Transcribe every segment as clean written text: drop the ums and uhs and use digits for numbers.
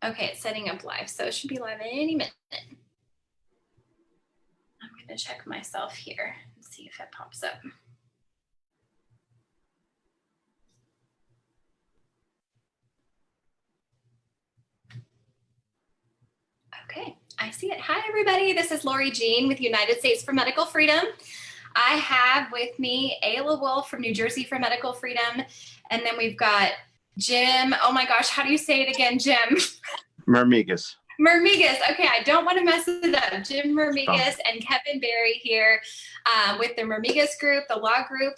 Okay, it's setting up live, so it should be live any minute. I'm gonna check myself here and see if it pops up. Okay, I see it. Hi, everybody. This is Lori Jean with United States for Medical Freedom. I have with me Ayla Wolf from New Jersey for Medical Freedom. And then we've got Jim. Oh my gosh, how do you say it again, Jim? Mermigis. Mermigis. Okay, I don't want to mess it up. Jim Mermigis and Kevin Berry here with the Mermigis group, the law group,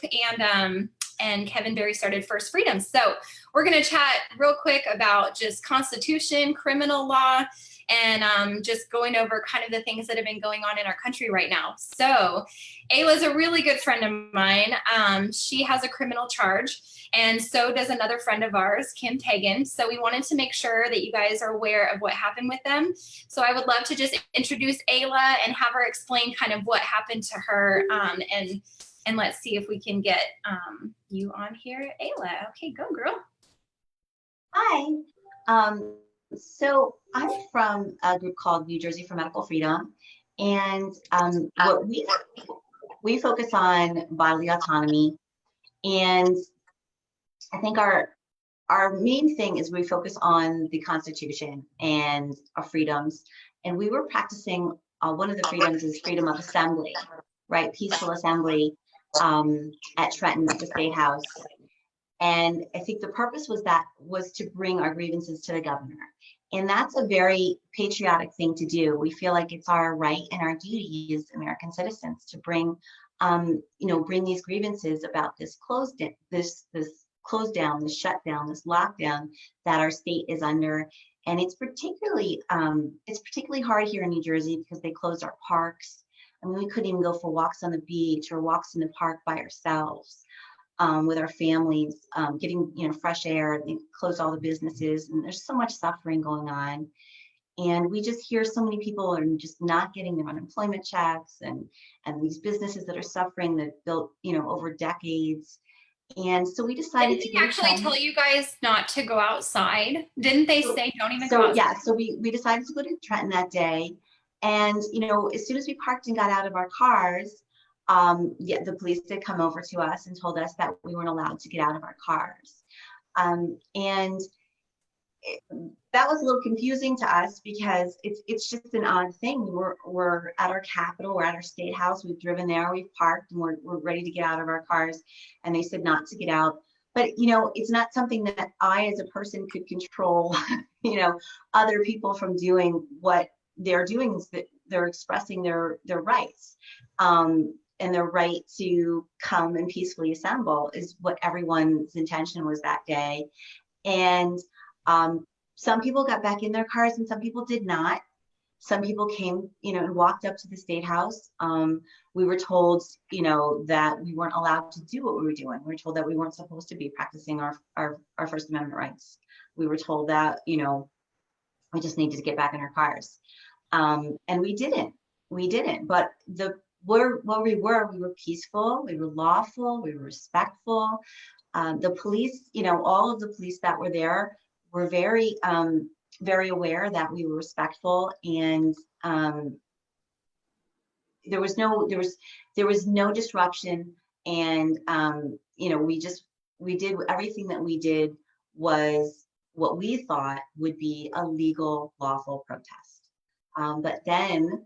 and Kevin Berry started First Freedom. So we're going to chat real quick about just Constitution, criminal law, and just going over kind of the things that have been going on in our country right now. So Ayla's a really good friend of mine. She has a criminal charge, and so does another friend of ours, Kim Tegan. So we wanted to make sure that you guys are aware of what happened with them. So I would love to just introduce Ayla and have her explain kind of what happened to her, and let's see if we can get you on here, Ayla. Okay, go girl. Hi. So I'm from a group called New Jersey for Medical Freedom, and what we focus on bodily autonomy, and I think our main thing is we focus on the Constitution and our freedoms, and we were practicing one of the freedoms is freedom of assembly, right? Peaceful assembly at Trenton at the State House. And I think the purpose was to bring our grievances to the governor. And that's a very patriotic thing to do. We feel like it's our right and our duty as American citizens to bring these grievances about this close down, this shutdown, this lockdown that our state is under. And it's particularly hard here in New Jersey because they closed our parks. I mean, we couldn't even go for walks on the beach or walks in the park by ourselves. With our families, getting fresh air. They closed all the businesses, and there's so much suffering going on. And we just hear so many people are just not getting their unemployment checks, and these businesses that are suffering that built over decades. And so we decided to actually tell you guys not to go outside. Didn't they say don't even go outside? Yeah, so we decided to go to Trenton that day, and as soon as we parked and got out of our cars. The police did come over to us and told us that we weren't allowed to get out of our cars. That was a little confusing to us because it's just an odd thing. We're at our Capitol, we're at our State House, we've driven there, we've parked, and we're ready to get out of our cars. And they said not to get out. But, it's not something that I as a person could control, other people from doing what they're doing is that they're expressing their rights. And their right to come and peacefully assemble is what everyone's intention was that day. And some people got back in their cars and some people did not. Some people came, and walked up to the State House. We were told, that we weren't allowed to do what we were doing. We were told that we weren't supposed to be practicing our First Amendment rights. We were told that, we just needed to get back in our cars. And we didn't, but where we were peaceful, we were lawful, we were respectful. The police, all of the police that were there were very, very aware that we were respectful, and there was no disruption. And we did everything that we did was what we thought would be a legal, lawful protest. But then,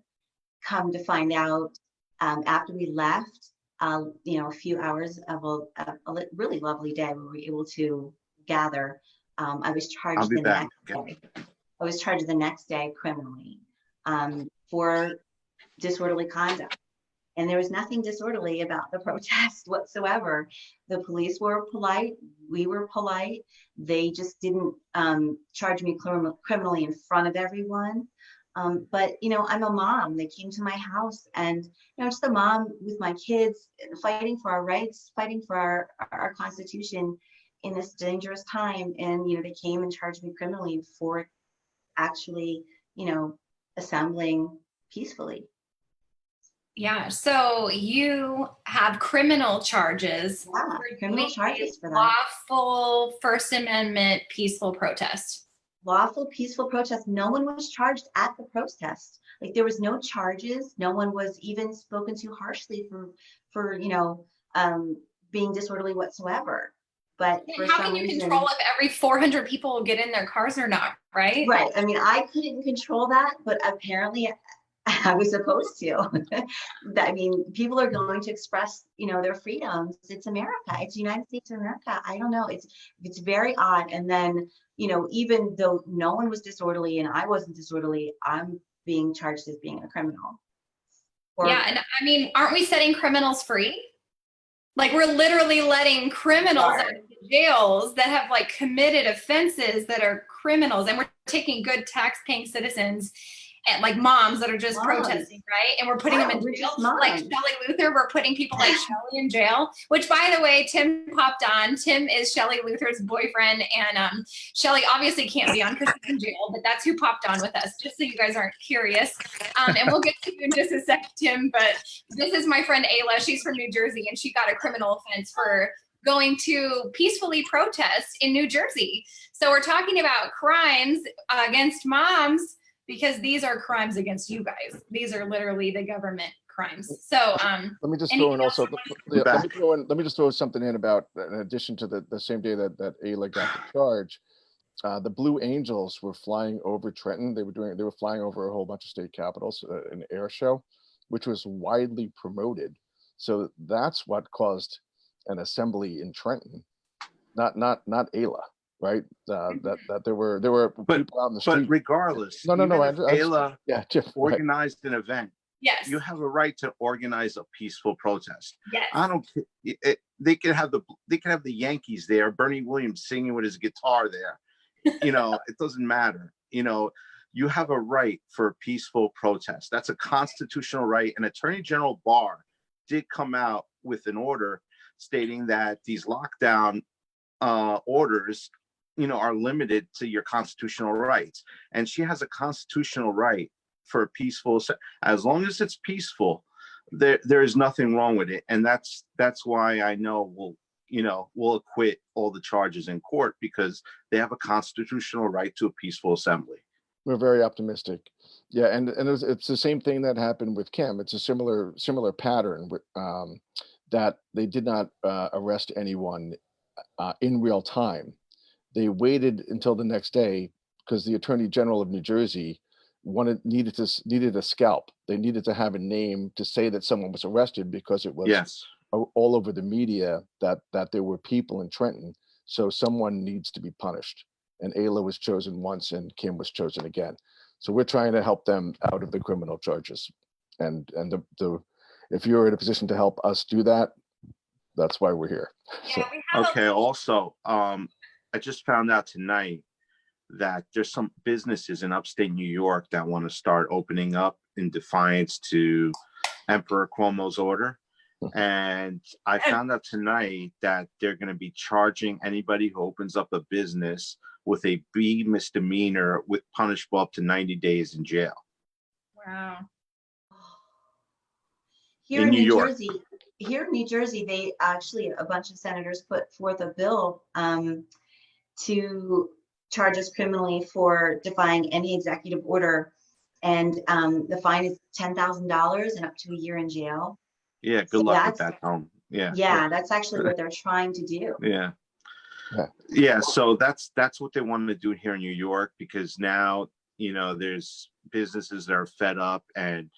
come to find out. After we left, a few hours of a really lovely day, we were able to gather. I was charged the next day criminally for disorderly conduct. And there was nothing disorderly about the protest whatsoever. The police were polite. We were polite. They just didn't charge me criminally in front of everyone. But I'm a mom. They came to my house, and just a mom with my kids, fighting for our rights, fighting for our Constitution in this dangerous time. And they came and charged me criminally for actually assembling peacefully. Yeah, so you have criminal charges. Yeah, criminal charges for that. Lawful First Amendment peaceful protest. lawful, peaceful protest. No one was charged at the protest. Like there was no charges. No one was even spoken to harshly for being disorderly whatsoever. But for How some can you reason, control if every 400 people will get in their cars or not, right? right. I mean, I couldn't control that, but apparently I was supposed to. I mean, people are going to express, their freedoms. It's America. It's the United States of America. I don't know. It's very odd. And then, even though no one was disorderly and I wasn't disorderly, I'm being charged as being a criminal. Yeah, and I mean, aren't we setting criminals free? Like we're literally letting criminals out of jails that have like committed offenses that are criminals, and we're taking good tax-paying citizens and like moms that are just protesting, right? And we're putting them in jail. Like Shelley Luther, we're putting people like Shelley in jail, which by the way, Tim popped on. Tim is Shelley Luther's boyfriend, and Shelley obviously can't be on because she's in jail, but that's who popped on with us, just so you guys aren't curious. And we'll get to you in just a second, Tim, but this is my friend Ayla. She's from New Jersey, and she got a criminal offense for going to peacefully protest in New Jersey. So we're talking about crimes against moms, because these are crimes against you guys. These are literally the government crimes. So let me just throw in also. Let me just throw something in about, in addition to the same day that Ayla got the charge, the Blue Angels were flying over Trenton. They were flying over a whole bunch of state capitals, an air show, which was widely promoted. So that's what caused an assembly in Trenton, not Ayla. Right, that there were people out in the street. But regardless, no. Ayla organized right. an event. Yes, you have a right to organize a peaceful protest. Yes, I don't. They could have the Yankees there, Bernie Williams singing with his guitar there. It doesn't matter. You have a right for a peaceful protest. That's a constitutional right. And Attorney General Barr did come out with an order stating that these lockdown orders are limited to your constitutional rights, and she has a constitutional right for a peaceful, as long as it's peaceful, there is nothing wrong with it. And that's why I know we'll acquit all the charges in court, because they have a constitutional right to a peaceful assembly. We're very optimistic. Yeah, and it's the same thing that happened with Kim. It's a similar pattern with, that they did not arrest anyone in real time. They waited until the next day because the Attorney General of New Jersey needed a scalp. They needed to have a name to say that someone was arrested, because it was all over the media that there were people in Trenton. So someone needs to be punished. And Ayla was chosen once, and Kim was chosen again. So we're trying to help them out of the criminal charges. And if you're in a position to help us do that, that's why we're here. Yeah, okay. Also, I just found out tonight that there's some businesses in upstate New York that want to start opening up in defiance to Emperor Cuomo's order. And I found out tonight that they're going to be charging anybody who opens up a business with a B misdemeanor with punishable up to 90 days in jail. Wow. Here in New Jersey, they actually, a bunch of senators put forth a bill to charge us criminally for defying any executive order, and the fine is $10,000 and up to a year in jail. Yeah, good luck with that, Tom. Yeah, that's actually what they're trying to do. Yeah. So that's what they wanted to do here in New York, because now there's businesses that are fed up, and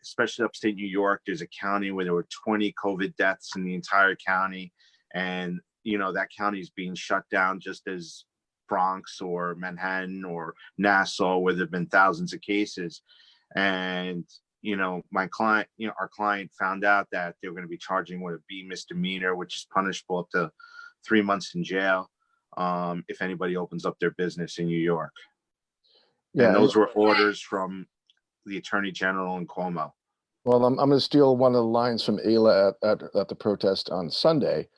especially upstate New York, there's a county where there were 20 COVID deaths in the entire county, and that county is being shut down, just as Bronx or Manhattan or Nassau, where there have been thousands of cases. And my client, our client found out that they were going to be charging with a B misdemeanor, which is punishable up to 3 months in jail if anybody opens up their business in New York. Yeah, and those were orders from the Attorney General and Cuomo. Well, I'm going to steal one of the lines from Ayla at the protest on Sunday.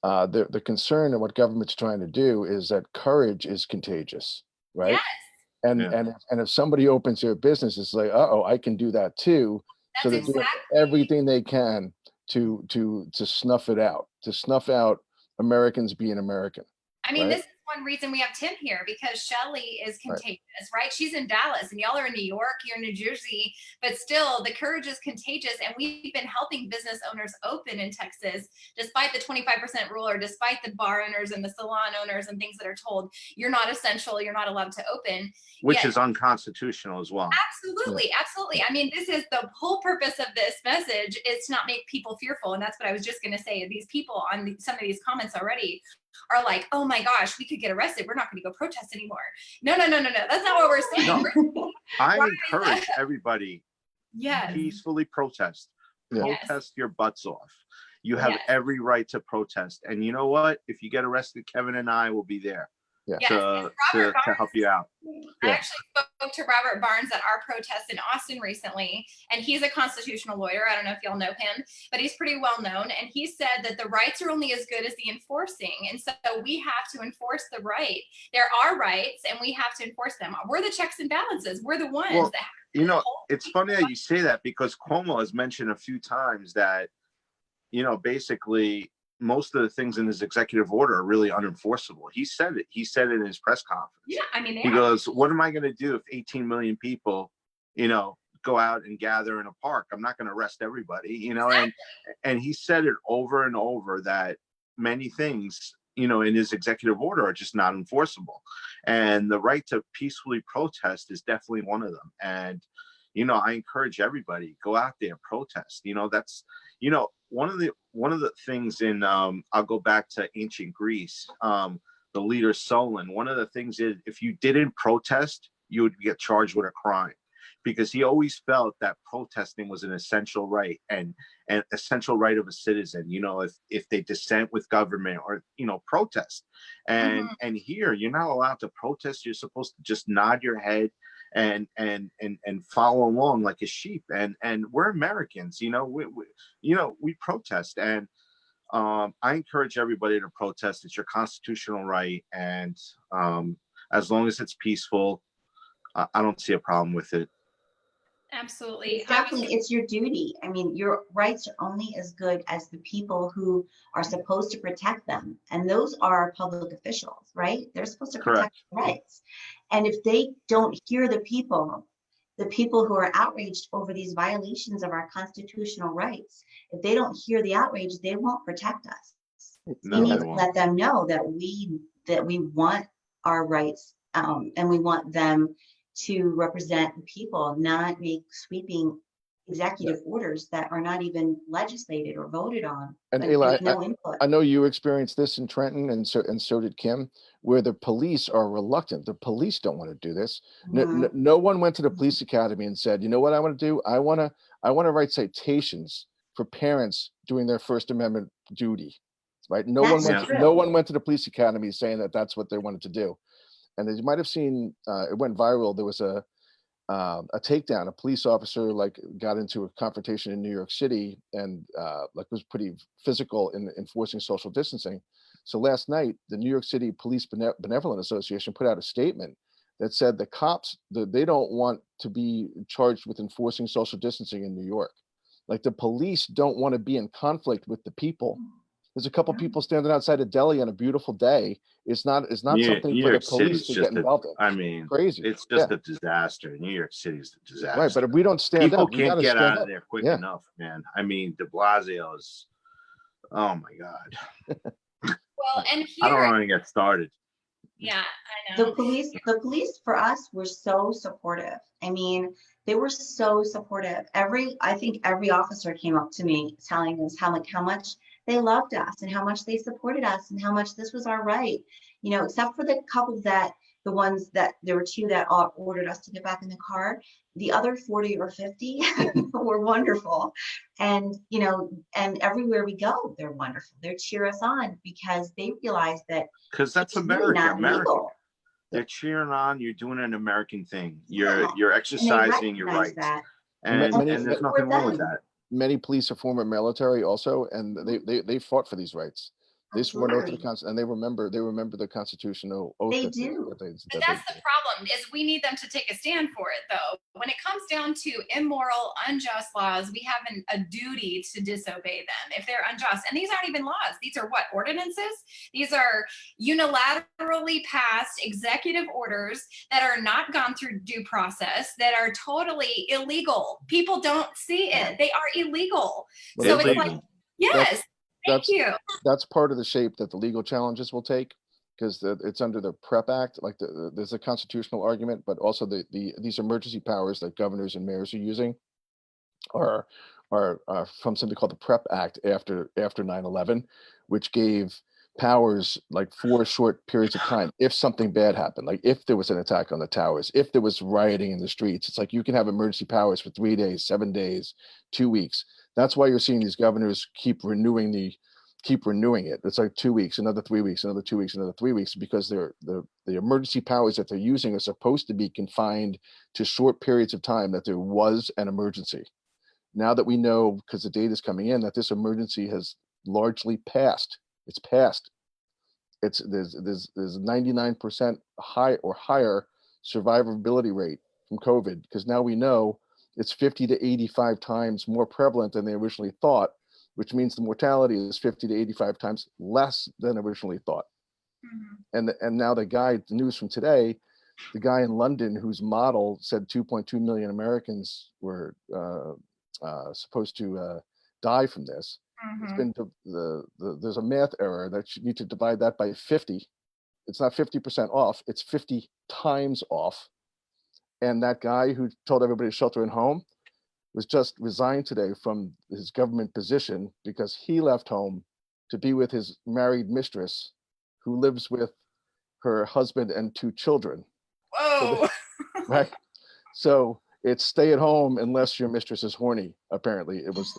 The concern and what government's trying to do is that courage is contagious, right? Yes. And if somebody opens their business, it's like, I can do that too. That's so they're doing everything they can to snuff it out, to snuff out Americans being American. I mean, right? This is one reason we have Tim here, because Shelly is contagious, right? She's in Dallas and y'all are in New York, you're in New Jersey, but still the courage is contagious. And we've been helping business owners open in Texas, despite the 25% rule, or despite the bar owners and the salon owners and things that are told, you're not essential, you're not allowed to open. Which is unconstitutional as well. Absolutely, absolutely. I mean, this is the whole purpose of this message, is to not make people fearful. And that's what I was just going to say. These people on some of these comments already are like, oh my gosh, we could get arrested. We're not going to go protest anymore. No. That's not what we're saying. No. I encourage everybody, peacefully protest. Protest your butts off. You have every right to protest. And you know what? If you get arrested, Kevin and I will be there to help you out. I actually spoke to Robert Barnes at our protest in Austin recently, and he's a constitutional lawyer. I don't know if y'all know him, but he's pretty well known. And he said that the rights are only as good as the enforcing. And so we have to enforce the right. There are rights, and we have to enforce them. We're the checks and balances. We're the ones that have it's funny that you say that, because Cuomo has mentioned a few times that, basically most of the things in his executive order are really unenforceable. He said it. He said it in his press conference. Yeah, I mean, he goes, what am I going to do if 18 million people, go out and gather in a park? I'm not going to arrest everybody, exactly. and he said it over and over that many things, in his executive order are just not enforceable. And the right to peacefully protest is definitely one of them. And, I encourage everybody, go out there, protest. That's, one of the things in, I'll go back to ancient Greece, the leader Solon. One of the things is, if you didn't protest, you would get charged with a crime, because he always felt that protesting was an essential right and an essential right of a citizen. If they dissent with government, or protest. And here, you're not allowed to protest. You're supposed to just nod your head and follow along like a sheep. And we're Americans, we protest. And I encourage everybody to protest. It's your constitutional right. And as long as it's peaceful, I don't see a problem with it. Absolutely. It's definitely, it's your duty. I mean, your rights are only as good as the people who are supposed to protect them. And those are public officials, right? They're supposed to protect rights. And if they don't hear the people who are outraged over these violations of our constitutional rights, if they don't hear the outrage, they won't protect us. We need to let them know that we want our rights, and we want them to represent the people, not make sweeping executive orders that are not even legislated or voted on. And Ayla, I know you experienced this in Trenton, and so did Kim, where the police are reluctant. The police don't want to do this. No one went to the police academy and said, you know what I want to do? I want to write citations for parents doing their First Amendment duty, right? No one went to the police academy saying that that's what they wanted to do. And as you might have seen, it went viral. There was a takedown. A police officer got into a confrontation in New York City, and was pretty physical in enforcing social distancing. So last night, the New York City Police Benevolent Association put out a statement that said the cops, they don't want to be charged with enforcing social distancing in New York. Like, the police don't want to be in conflict with the people. There's a couple people standing outside a deli on a beautiful day. It's not something for the police to get involved in. I mean, crazy. It's just a disaster. New York City is a disaster. Right, but if we don't stand up, people can't get out of there quick enough, man. I mean, De Blasio is, oh my God. Well, and here, I don't want to get started. Yeah, I know. The police for us were so supportive. I mean, they were so supportive. I think every officer came up to me telling us how much they loved us and how much they supported us and how much this was our right, except for the couple there were two that ordered us to get back in the car. The other 40 or 50 were wonderful. And, and everywhere we go, they're wonderful. They cheer us on because they realize that. Because that's America. They're cheering on. You're doing an American thing. You're exercising your rights. And there's nothing wrong with that. Many police are former military also, and they fought for these rights. They swore an oath to the Absolutely. Constitution, and they remember the constitutional oath. They that do. that And that that's they the problem, is we need them to take a stand for it, though. When it comes down to immoral, unjust laws, we have a duty to disobey them if they're unjust. And these aren't even laws. These are what? Ordinances? These are unilaterally passed executive orders that are not gone through due process, that are totally illegal. People don't see it. They are illegal. Well, So that's- it's like, yes, thank you. That's part of the shape that the legal challenges will take, because it's under the PrEP Act. Like there's a constitutional argument, but also these emergency powers that governors and mayors are using are from something called the PrEP Act after 9/11, which gave powers like for short periods of time if something bad happened, like if there was an attack on the towers, if there was rioting in the streets. It's like you can have emergency powers for 3 days, 7 days, 2 weeks. That's why you're seeing these governors keep renewing it. It's like 2 weeks, another 3 weeks, another 2 weeks, another 3 weeks, because the emergency powers that they're using are supposed to be confined to short periods of time that there was an emergency. Now that we know, because the data is coming in, that this emergency has largely passed. It's passed. There's 99% high or higher survivability rate from COVID, because now we know it's 50 to 85 times more prevalent than they originally thought, which means the mortality is 50 to 85 times less than originally thought. Mm-hmm. And now the news from today, the guy in London whose model said 2.2 million Americans were supposed to die from this. Mm-hmm. It's been there's a math error that you need to divide that by 50. It's not 50% off, it's 50 times off. And that guy who told everybody to shelter in home was just resigned today from his government position because he left home to be with his married mistress, who lives with her husband and 2 children. Whoa. Right? So it's stay at home unless your mistress is horny, apparently. It was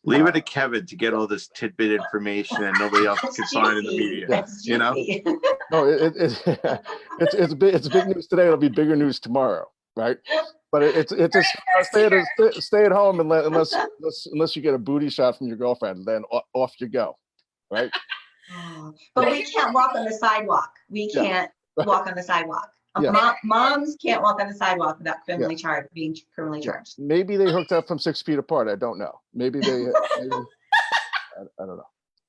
leave it to Kevin to get all this tidbit information and nobody else can find in the media. That's you know? No, it's big news today. It'll be bigger news tomorrow, right? But it's just stay at home unless you get a booty shot from your girlfriend, then off you go, right? But we can't walk on the sidewalk. We can't walk on the sidewalk. Yeah. Moms can't walk on the sidewalk without being criminally charged. Maybe they hooked up from 6 feet apart. I don't know. Maybe they. I don't know.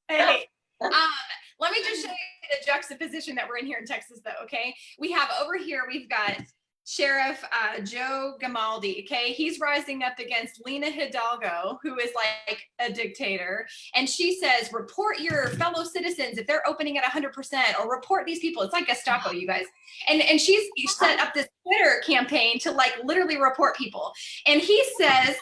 Hey, let me just show you the juxtaposition that we're in here in Texas, though. Okay, we have over here. We've got Sheriff Joe Gamaldi. Okay, he's rising up against Lena Hidalgo, who is like a dictator, and she says, report your fellow citizens if they're opening at 100%, or report these people. It's like Gestapo, you guys. And she's set up this Twitter campaign to like literally report people. And he says,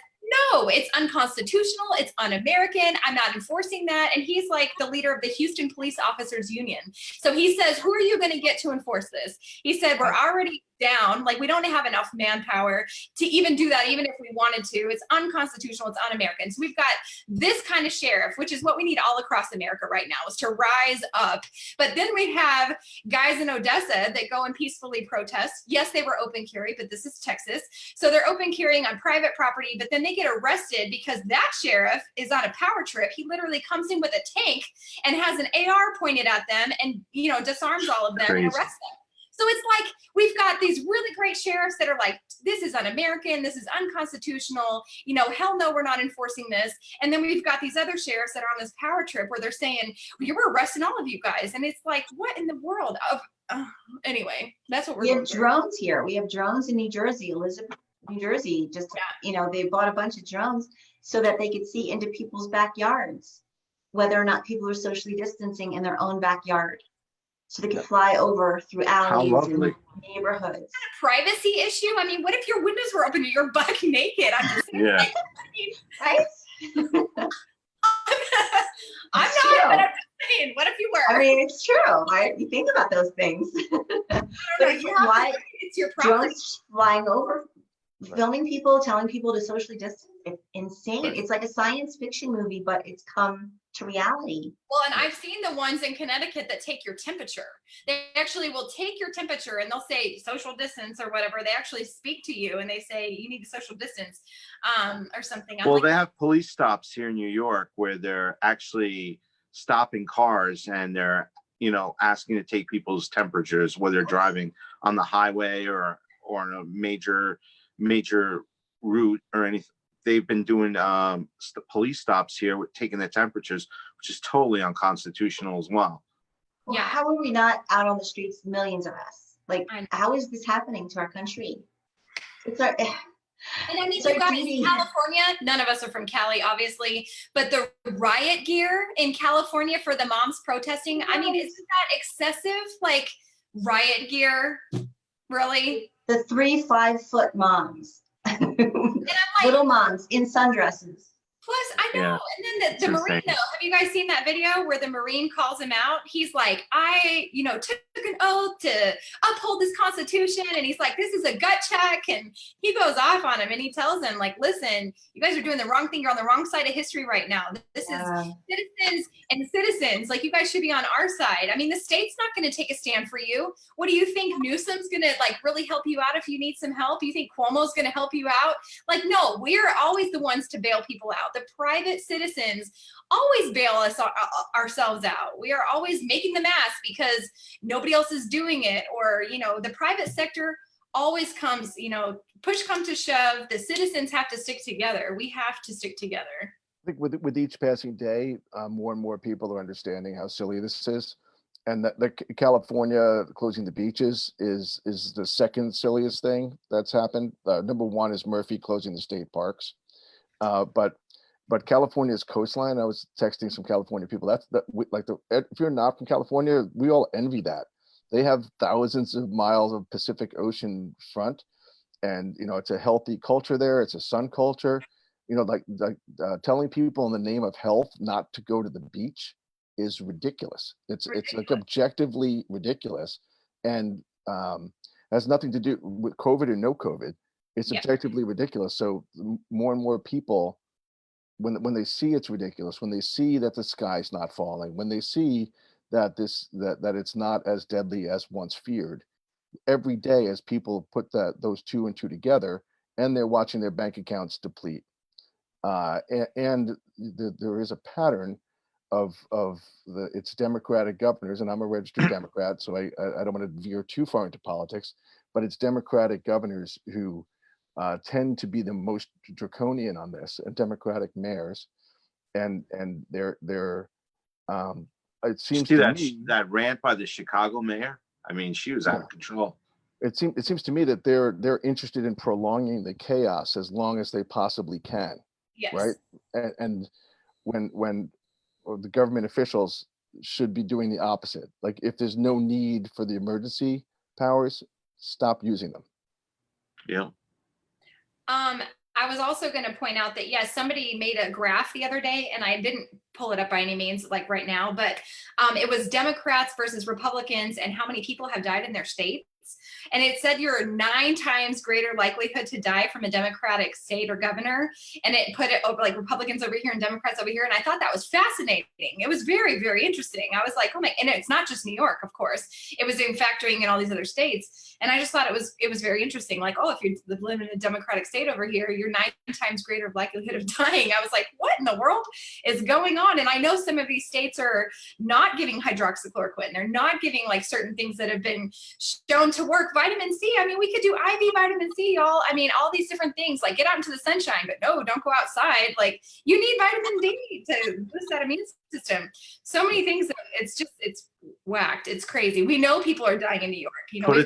no, it's unconstitutional. It's un-American. I'm not enforcing that. And he's like the leader of the Houston Police Officers Union. So he says, who are you going to get to enforce this? He said, we're already down. Like, we don't have enough manpower to even do that, even if we wanted to. It's unconstitutional. It's un-American. So we've got this kind of sheriff, which is what we need all across America right now, is to rise up. But then we have guys in Odessa that go and peacefully protest. Yes, they were open carry, but this is Texas. So they're open carrying on private property, but then they get arrested because that sheriff is on a power trip. He literally comes in with a tank and has an AR pointed at them and, you know, disarms all of them and arrests them. So it's like we've got these really great sheriffs that are like, this is un-American, this is unconstitutional, you know, hell no, we're not enforcing this. And then we've got these other sheriffs that are on this power trip where they're saying, we're arresting all of you guys. And it's like, what in the world of, anyway, that's what we're doing. We have drones here. We have drones in New Jersey, Elizabeth, New Jersey. Just, you know, they bought a bunch of drones so that they could see into people's backyards, whether or not people are socially distancing in their own backyard. So they could fly over through alleys and neighborhoods. Is that a privacy issue? I mean, what if your windows were open and you're buck naked? I'm just saying, like, right? I'm not, but I'm just saying, what if you were? I mean, it's true, right? You think about those things. It's your property. Drones flying over, filming people, telling people to socially distance. It's insane. It's like a science fiction movie, but it's come to reality. Well, and I've seen the ones in Connecticut that take your temperature. They actually will take your temperature and they'll say social distance or whatever. They actually speak to you and they say you need to social distance or something. Well, they have police stops here in New York where they're actually stopping cars and they're, you know, asking to take people's temperatures, whether they're driving on the highway or on a major route or anything. They've been doing police stops here with taking the temperatures, which is totally unconstitutional as well. Well, how are we not out on the streets, millions of us? Like, how is this happening to our country? It's our, and I mean, you guys in California, none of us are from Cali, obviously, but the riot gear in California for the moms protesting, I mean, isn't that excessive? Like, riot gear, really? The 3-5 foot moms. And I'm like, little moms in sundresses. Plus, I know. And then the Marine, though, have you guys seen that video where the Marine calls him out? He's like, I, you know, took an oath to uphold this Constitution. And he's like, this is a gut check. And he goes off on him and he tells him, like, listen, you guys are doing the wrong thing. You're on the wrong side of history right now. This is citizens and citizens. Like, you guys should be on our side. I mean, the state's not going to take a stand for you. What do you think? Newsom's going to, like, really help you out if you need some help? You think Cuomo's going to help you out? Like, no, we're always the ones to bail people out. The private citizens always bail us ourselves out. We are always making the mask because nobody else is doing it. Or, you know, the private sector always comes, you know, push come to shove, the citizens have to stick together. We have to stick together. I think with each passing day, more and more people are understanding how silly this is. And that California closing the beaches is the second silliest thing that's happened. Number one is Murphy closing the state parks. But California's coastline, I was texting some California people, if you're not from California, we all envy that. They have thousands of miles of Pacific Ocean front, and, you know, it's a healthy culture there. It's a sun culture. You know, telling people in the name of health not to go to the beach is ridiculous. It's like objectively ridiculous, and has nothing to do with COVID or no COVID. It's objectively ridiculous. So more and more people, when they see it's ridiculous, when they see that the sky's not falling, when they see that it's not as deadly as once feared, every day as people put those two and two together, and they're watching their bank accounts deplete, and there is a pattern of it's Democratic governors, and I'm a registered Democrat, so I don't want to veer too far into politics, but it's Democratic governors who tend to be the most draconian on this, and Democratic mayors, and they're it seems to me that rant by the Chicago mayor. I mean, she was out of control. It seems to me that they're interested in prolonging the chaos as long as they possibly can. Yes. Right. And when the government officials should be doing the opposite. Like, if there's no need for the emergency powers, stop using them. Yeah. I was also going to point out that, yes, somebody made a graph the other day, and I didn't pull it up by any means, like right now, but it was Democrats versus Republicans and how many people have died in their states. And it said you're 9 times greater likelihood to die from a Democratic state or governor. And it put it over, like, Republicans over here and Democrats over here. And I thought that was fascinating. It was very, very interesting. I was like, oh my, and it's not just New York, of course. It was factoring in all these other states. And I just thought it was very interesting. Like, oh, if you live in a Democratic state over here, you're 9 times greater likelihood of dying. I was like, what in the world is going on? And I know some of these states are not giving hydroxychloroquine. They're not giving, like, certain things that have been shown to work. Vitamin C. I mean, we could do IV vitamin C, y'all. I mean, all these different things, like, get out into the sunshine, but no, don't go outside. Like, you need vitamin D to boost that immune system. So many things. It's whacked. It's crazy. We know people are dying in New York. You know,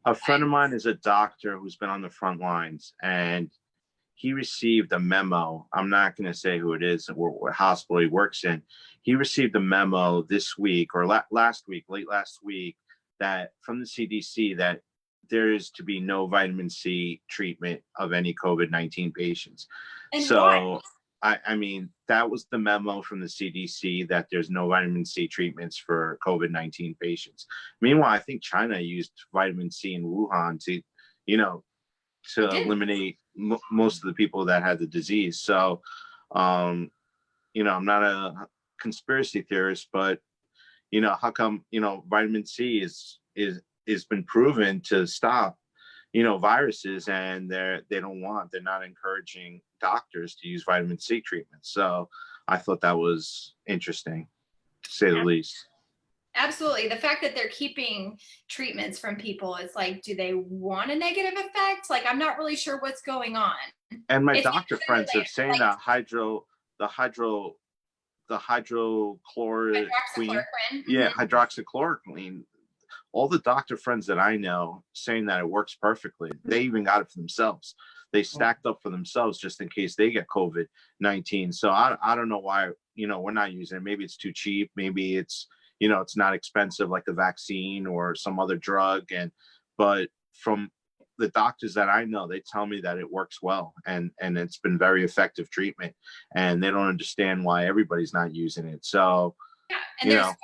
a friend of mine is a doctor who's been on the front lines, and he received a memo. I'm not going to say who it is, what hospital he works in. He received a memo this week or late last week, that from the CDC that there is to be no vitamin C treatment of any COVID-19 patients. And so, I mean, that was the memo from the CDC, that there's no vitamin C treatments for COVID-19 patients. Meanwhile, I think China used vitamin C in Wuhan to eliminate most of the people that had the disease. So, I'm not conspiracy theorist, but you know, how come, you know, vitamin C is been proven to stop, you know, viruses, and they're not encouraging doctors to use vitamin C treatment. So I thought that was interesting, to say the least. Absolutely. The fact that they're keeping treatments from people, it's like, do they want a negative effect? Like, I'm not really sure what's going on. And my It's doctor friends are saying like, that the hydrochloroquine, hydroxychloroquine. yeah, Mm-hmm. hydroxychloroquine. All the doctor friends that I know saying that it works perfectly. They even got it for themselves. They stacked up for themselves just in case they get COVID-19. So I don't know why, you know, we're not using it. Maybe it's too cheap. Maybe it's, you know, it's not expensive like the vaccine or some other drug. But from the doctors that I know, they tell me that it works well, and it's been very effective treatment, and they don't understand why everybody's not using it. So yeah, and there's Dr.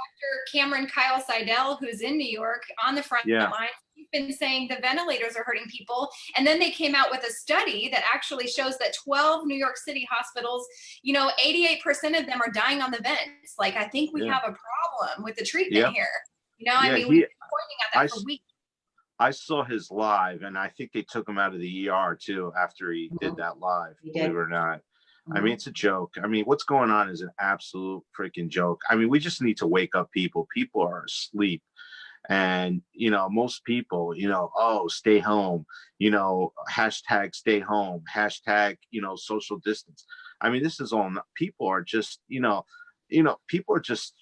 Cameron Kyle Seidel, who's in New York on the front line. He's been saying the ventilators are hurting people. And then they came out with a study that actually shows that 12 New York City hospitals, you know, 88% of them are dying on the vents. Like, I think we have a problem with the treatment here. You know, I mean, we've been pointing at that for weeks. I saw his live, and I think they took him out of the ER too after he did that live, believe it or not. I mean, it's a joke. I mean, what's going on is an absolute freaking joke. I mean, we just need to wake up people. People are asleep. And, you know, most people, you know, oh, stay home, you know, hashtag stay home, hashtag, you know, social distance. I mean, this is all, people are just, people are just,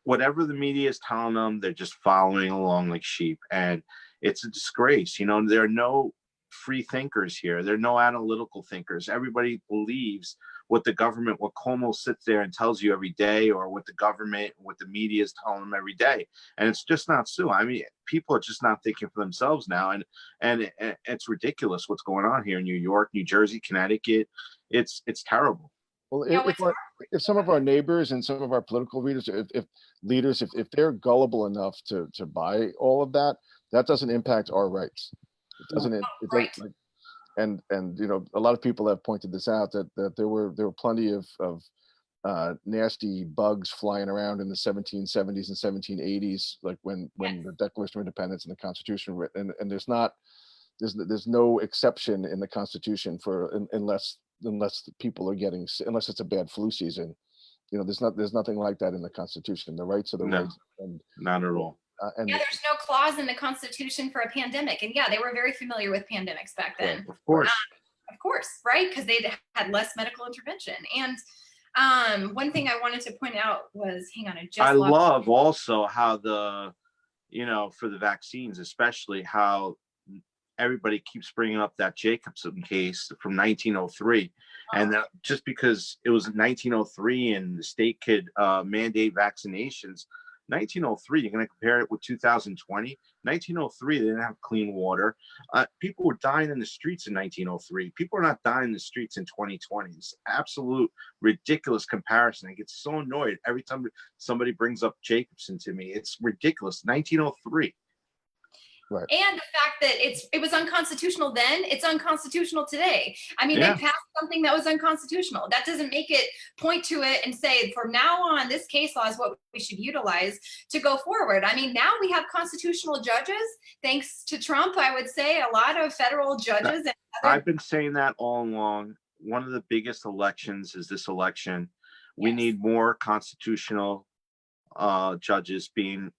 whatever the media is telling them, they're just following along like sheep. And it's a disgrace. You know, there are no free thinkers here. There are no analytical thinkers. Everybody believes what the government, what Cuomo sits there and tells you every day, or what the government, what the media is telling them every day. And it's just not so. I mean, people are just not thinking for themselves now. And it's ridiculous what's going on here in New York, New Jersey, Connecticut. It's terrible. Well, if some of our neighbors and some of our political leaders, if they're gullible enough to buy all of that, that doesn't impact our rights. It doesn't. And you know, a lot of people have pointed this out, that there were plenty of nasty bugs flying around in the 1770s and 1780s, like when the Declaration of Independence and the Constitution were written. And there's no exception in the Constitution for unless people are getting, unless it's a bad flu season. You know, there's nothing like that in the Constitution. The rights are the rights. And not at all. There's no clause in the Constitution for a pandemic. And they were very familiar with pandemics back then. Of course. Of course, right? Because they had less medical intervention. And one thing I wanted to point out was, I love also how for the vaccines, especially how everybody keeps bringing up that Jacobson case from 1903. And that just because it was 1903 and the state could mandate vaccinations, 1903, you're going to compare it with 2020. 1903, they didn't have clean water. People were dying in the streets in 1903. People are not dying in the streets in 2020. It's absolute ridiculous comparison. I get so annoyed every time somebody brings up Jacobson to me. It's ridiculous. 1903. Right. And the fact that it was unconstitutional then, it's unconstitutional today. I mean, they passed something that was unconstitutional. That doesn't make it point to it and say, from now on, this case law is what we should utilize to go forward. I mean, now we have constitutional judges, thanks to Trump, I would say, a lot of federal judges. I've been saying that all along. One of the biggest elections is this election. We need more constitutional judges being,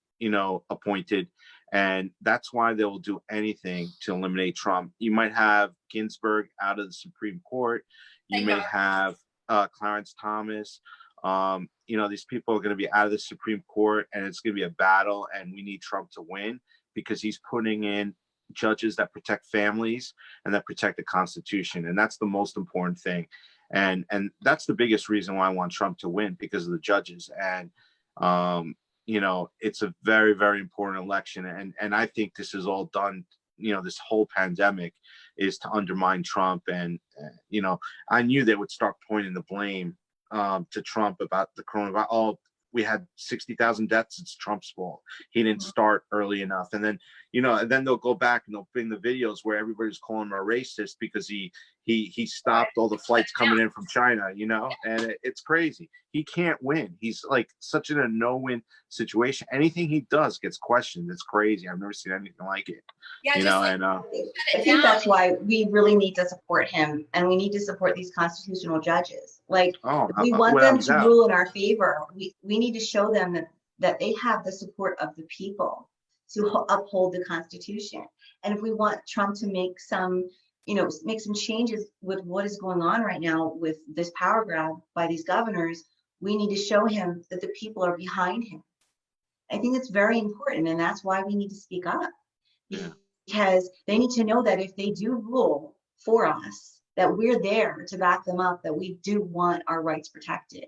appointed. And that's why they will do anything to eliminate Trump. You might have Ginsburg out of the Supreme Court. You may have Clarence Thomas. These people are going to be out of the Supreme Court, and it's going to be a battle. And we need Trump to win because he's putting in judges that protect families and that protect the Constitution. And that's the most important thing. And that's the biggest reason why I want Trump to win, because of the judges. And, it's a very, very important election. And I think this is all done, this whole pandemic is to undermine Trump. And, I knew they would start pointing the blame to Trump about the coronavirus. Oh, we had 60,000 deaths. It's Trump's fault. He didn't start early enough. And then, and then they'll go back and they'll bring the videos where everybody's calling him a racist because he He stopped all the flights coming in from China, you know, and it's crazy. He can't win. He's like such in a no-win situation. Anything he does gets questioned. It's crazy. I've never seen anything like it. Yeah, you just know, like, and I think that's why we really need to support him, and we need to support these constitutional judges. Like, if we want them to rule in our favor, we need to show them that they have the support of the people to uphold the Constitution. And if we want Trump to make some, make some changes with what is going on right now with this power grab by these governors, we need to show him that the people are behind him. I think it's very important, and that's why we need to speak up. Yeah. Because they need to know that if they do rule for us, that we're there to back them up, that we do want our rights protected.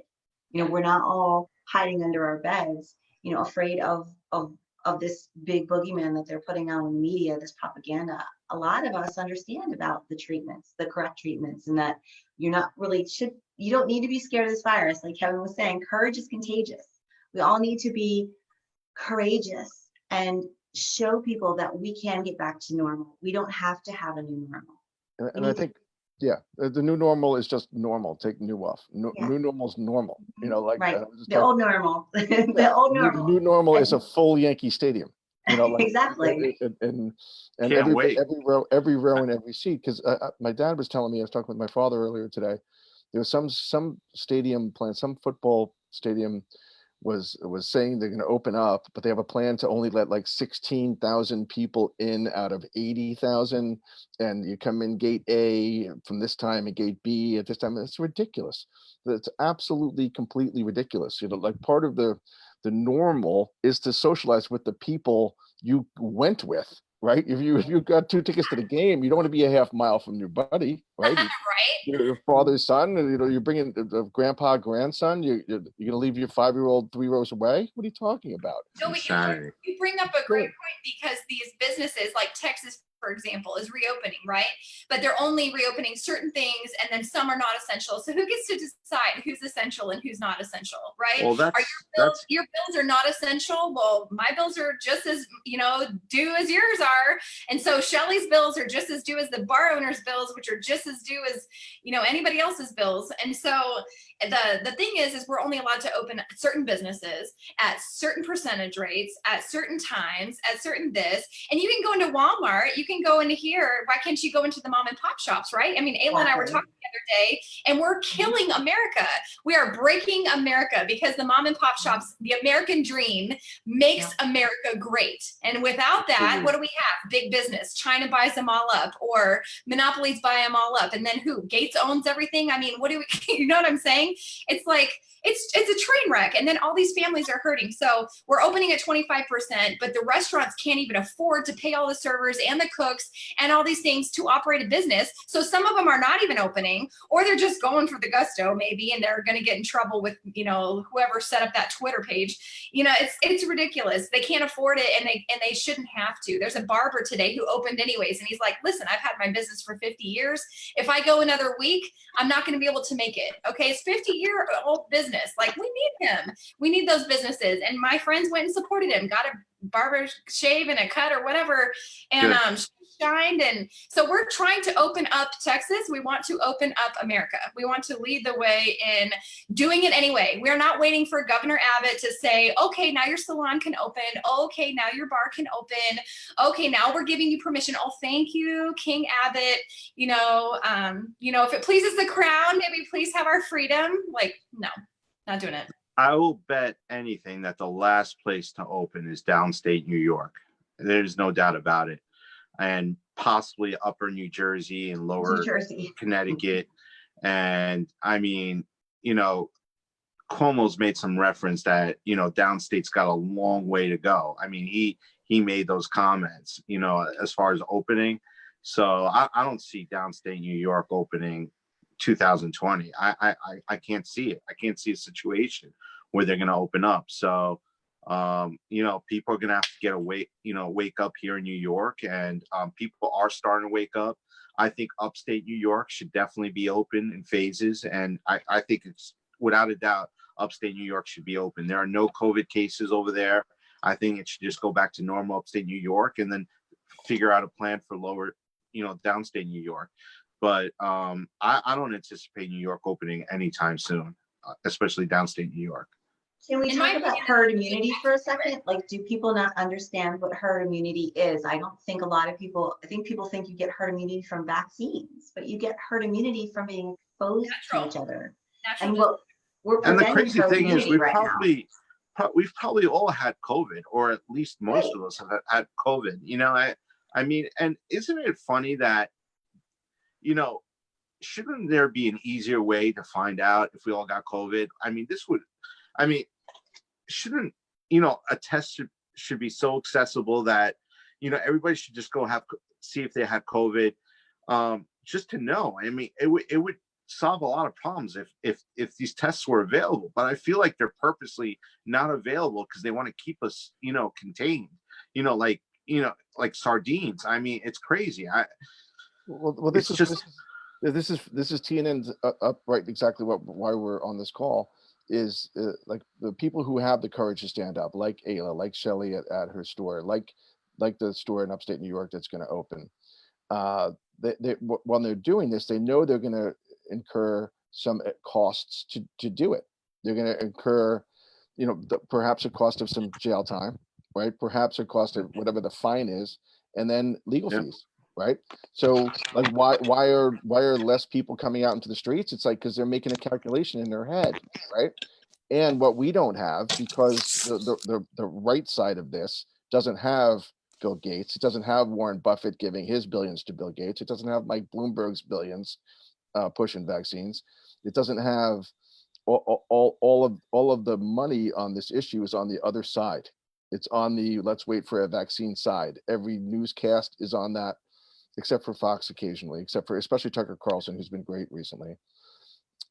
We're not all hiding under our beds, afraid of this big boogeyman that they're putting out in the media, this propaganda. A lot of us understand about the treatments, the correct treatments, and that you don't need to be scared of this virus. Like Kevin was saying, courage is contagious. We all need to be courageous and show people that we can get back to normal. We don't have to have a new normal. And I think, the new normal is just normal. Take new off. New normal is normal. Right. The old normal. The old normal. The new normal is a full Yankee Stadium. Exactly. And every row and every seat. Because my dad was telling me, I was talking with my father earlier today. There was some stadium plan, some football stadium was saying they're going to open up, but they have a plan to only let like 16,000 people in out of 80,000, and you come in gate A from this time and gate B at this time. It's ridiculous. It's absolutely completely ridiculous. Like part of the normal is to socialize with the people you went with, right? If you got 2 tickets to the game, you don't want to be a half mile from your buddy, right? right. Your father's son, and you're bringing the grandpa, grandson. You're gonna leave your 5-year-old 3 rows away. What are you talking about? No, but you bring up a great point, because these businesses like Texas, for example, is reopening, right? But they're only reopening certain things, and then some are not essential. So who gets to decide who's essential and who's not essential, right? Well, your bills are not essential. Well, my bills are just as due as yours are, and so Shelley's bills are just as due as the bar owner's bills, which are just as due as anybody else's bills. And so the thing is we're only allowed to open certain businesses at certain percentage rates, at certain times, at certain this. And you can go into Walmart, you can go into here. Why can't you go into the mom and pop shops, right? I mean, Ayla and I were talking the other day, and we're killing America. We are breaking America because the mom and pop shops, the American dream, makes America great. And without that, what do we have? Big business. China buys them all up, or monopolies buy them all up. And then who? Gates owns everything. I mean, what do we, you know what I'm saying? It's like, it's a train wreck, and then all these families are hurting. So we're opening at 25%, but the restaurants can't even afford to pay all the servers and the cooks and all these things to operate a business. So some of them are not even opening, or they're just going for the gusto maybe, and they're going to get in trouble with whoever set up that Twitter page. It's ridiculous. They can't afford it, and they shouldn't have to. There's a barber today who opened anyways, and he's like, listen, I've had my business for 50 years. If I go another week, I'm not going to be able to make it. Okay, it's 50-year-old business. Like, we need him. We need those businesses. And my friends went and supported him, got a barber shave and a cut or whatever, and shined. And so we're trying to open up Texas. We want to open up America. We want to lead the way in doing it anyway. We're not waiting for Governor Abbott to say, okay, now your salon can open. Okay, now your bar can open. Okay, now we're giving you permission. Oh, thank you, King Abbott. If it pleases the crown, maybe please have our freedom. Like, no, not doing it. I will bet anything that the last place to open is downstate New York. There's no doubt about it. And possibly upper New Jersey and lower Connecticut. And I mean, Cuomo's made some reference that, downstate's got a long way to go. I mean, he made those comments, as far as opening. So I don't see downstate New York opening 2020. I can't see it. I can't see a situation where they're going to open up. So, people are going to have to get wake up here in New York, and people are starting to wake up. I think upstate New York should definitely be open in phases. And I think it's without a doubt, upstate New York should be open. There are no COVID cases over there. I think it should just go back to normal upstate New York, and then figure out a plan for lower, downstate New York. But I don't anticipate New York opening anytime soon, especially downstate New York. Can we In talk my about opinion, herd immunity for a second? Like, do people not understand what herd immunity is? I don't think a lot of people, I think people think you get herd immunity from vaccines, but you get herd immunity from being exposed to each other. And what we're And the preventing crazy herd thing is, immunity right now. we've probably all had COVID, or at least most of us have had COVID. You know, I mean, and isn't it funny that, you know, shouldn't there be an easier way to find out if we all got COVID? I mean, shouldn't, you know, a test should be so accessible that, you know, everybody should just go see if they had COVID, just to know. I mean, it would solve a lot of problems if these tests were available, but I feel like they're purposely not available because they want to keep us, you know, contained, you know, like sardines. I mean, it's crazy. Well, this is TNN's up right exactly why we're on this call is like the people who have the courage to stand up, like Ayla, like Shelly at her store, like the store in upstate New York that's going to open. When they're doing this, they know they're going to incur some costs to do it. They're going to incur, you know, perhaps a cost of some jail time, right? Perhaps a cost of whatever the fine is, and then legal fees, right? So like, why are less people coming out into the streets? It's like because they're making a calculation in their head, right? And what we don't have, because the right side of this doesn't have Bill Gates, it doesn't have Warren Buffett giving his billions to Bill Gates, it doesn't have Mike Bloomberg's billions pushing vaccines, it doesn't have all of the money on this issue is on the other side. It's on the let's wait for a vaccine side. Every newscast is on that, except for Fox occasionally, except for especially Tucker Carlson, who's been great recently.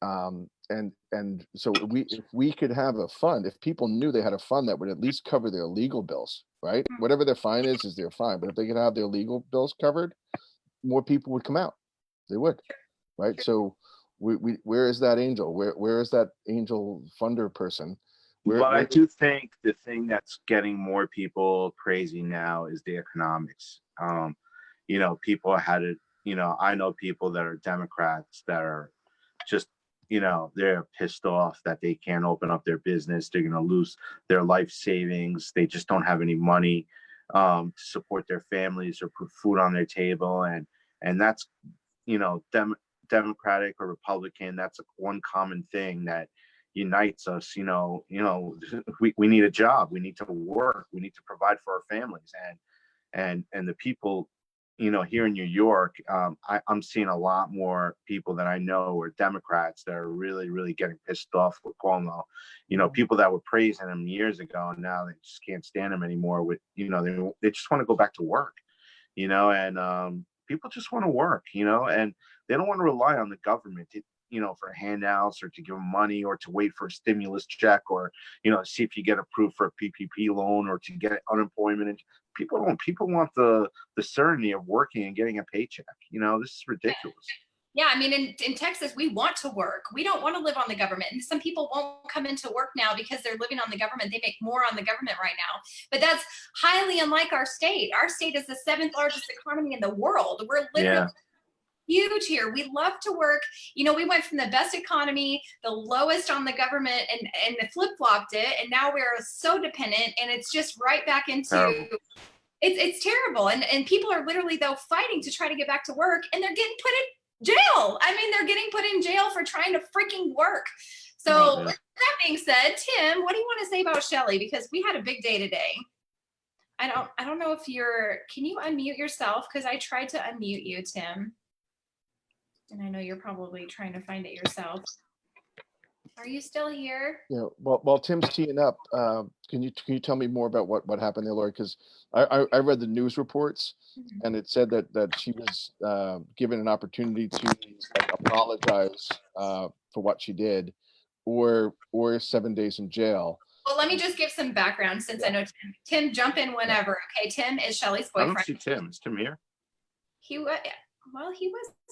And so if we could have a fund, if people knew they had a fund that would at least cover their legal bills, right? Whatever their fine is their fine. But if they could have their legal bills covered, more people would come out. They would, right? So where is that angel? Where is that angel funder person? But I do think the thing that's getting more people crazy now is the economics. You know, people had it, you know, I know people that are Democrats that are just, you know, they're pissed off that they can't open up their business. They're going to lose their life savings. They just don't have any money to support their families or put food on their table. And that's, you know, Democratic or Republican, that's one common thing that unites us. You know, we need a job. We need to work. We need to provide for our families. And the people, you know, here in New York, I'm seeing a lot more people that I know are Democrats that are really, really getting pissed off with Cuomo. You know, people that were praising him years ago, and now they just can't stand him anymore. With, you know, they just want to go back to work. You know, and people just want to work. You know, and they don't want to rely on the government to, you know, for handouts or to give them money or to wait for a stimulus check or, you know, see if you get approved for a PPP loan or to get unemployment. And people want the certainty of working and getting a paycheck. You know, this is ridiculous. Yeah, I mean, in Texas, we want to work. We don't want to live on the government. And some people won't come into work now because they're living on the government. They make more on the government right now. But that's highly unlike our state. Our state is the 7th largest economy in the world. We're literally huge here. We love to work. You know, we went from the best economy, the lowest on the government, and flip-flopped it. And now we're so dependent, and it's just right back into terrible. It's terrible. And people are literally, though, fighting to try to get back to work, and they're getting put in jail. I mean, they're getting put in jail for trying to freaking work. So with that being said, Tim, what do you want to say about Shelly? Because we had a big day today. I don't know if can you unmute yourself? Because I tried to unmute you, Tim. And I know you're probably trying to find it yourself. Are you still here? Yeah. Well, while Tim's teeing up, can you tell me more about what happened there, Lori? Because I read the news reports, and it said that she was given an opportunity to apologize for what she did, or 7 days in jail. Well, let me just give some background since I know Tim. Tim, jump in whenever. Okay, Tim is Shelly's boyfriend. I don't see Tim. Is Tim here? He was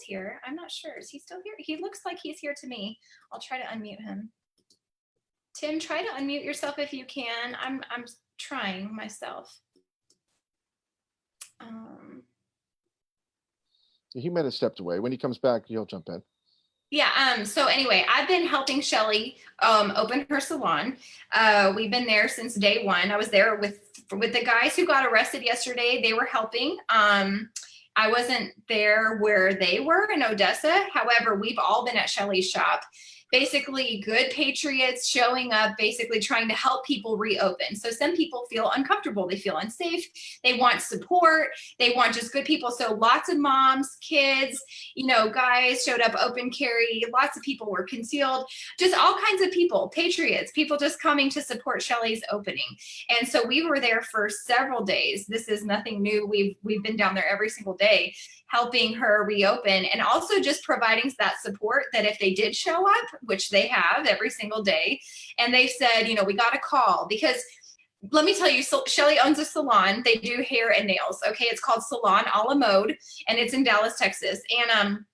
here. I'm not sure. Is he still here? He looks like he's here to me. I'll try to unmute him. Tim, try to unmute yourself if you can. I'm trying myself. He might have stepped away. When he comes back, he'll jump in. Yeah. So anyway, I've been helping Shelly open her salon. We've been there since day one. I was there with the guys who got arrested yesterday. They were helping. I wasn't there where they were in Odessa. However, we've all been at Shelly's shop. Basically, good patriots showing up, basically trying to help people reopen. So some people feel uncomfortable. They feel unsafe. They want support. They want just good people. So lots of moms, kids, guys showed up, open carry. Lots of people were concealed. Just all kinds of people, patriots, people just coming to support Shelly's opening. And so we were there for several days. This is nothing new. We've been down there every single day, helping her reopen, and also just providing that support that if they did show up, which they have every single day, and they said, we got a call, because let me tell you, Shelly owns a salon. They do hair and nails. Okay. It's called Salon a la Mode, and it's in Dallas, Texas. And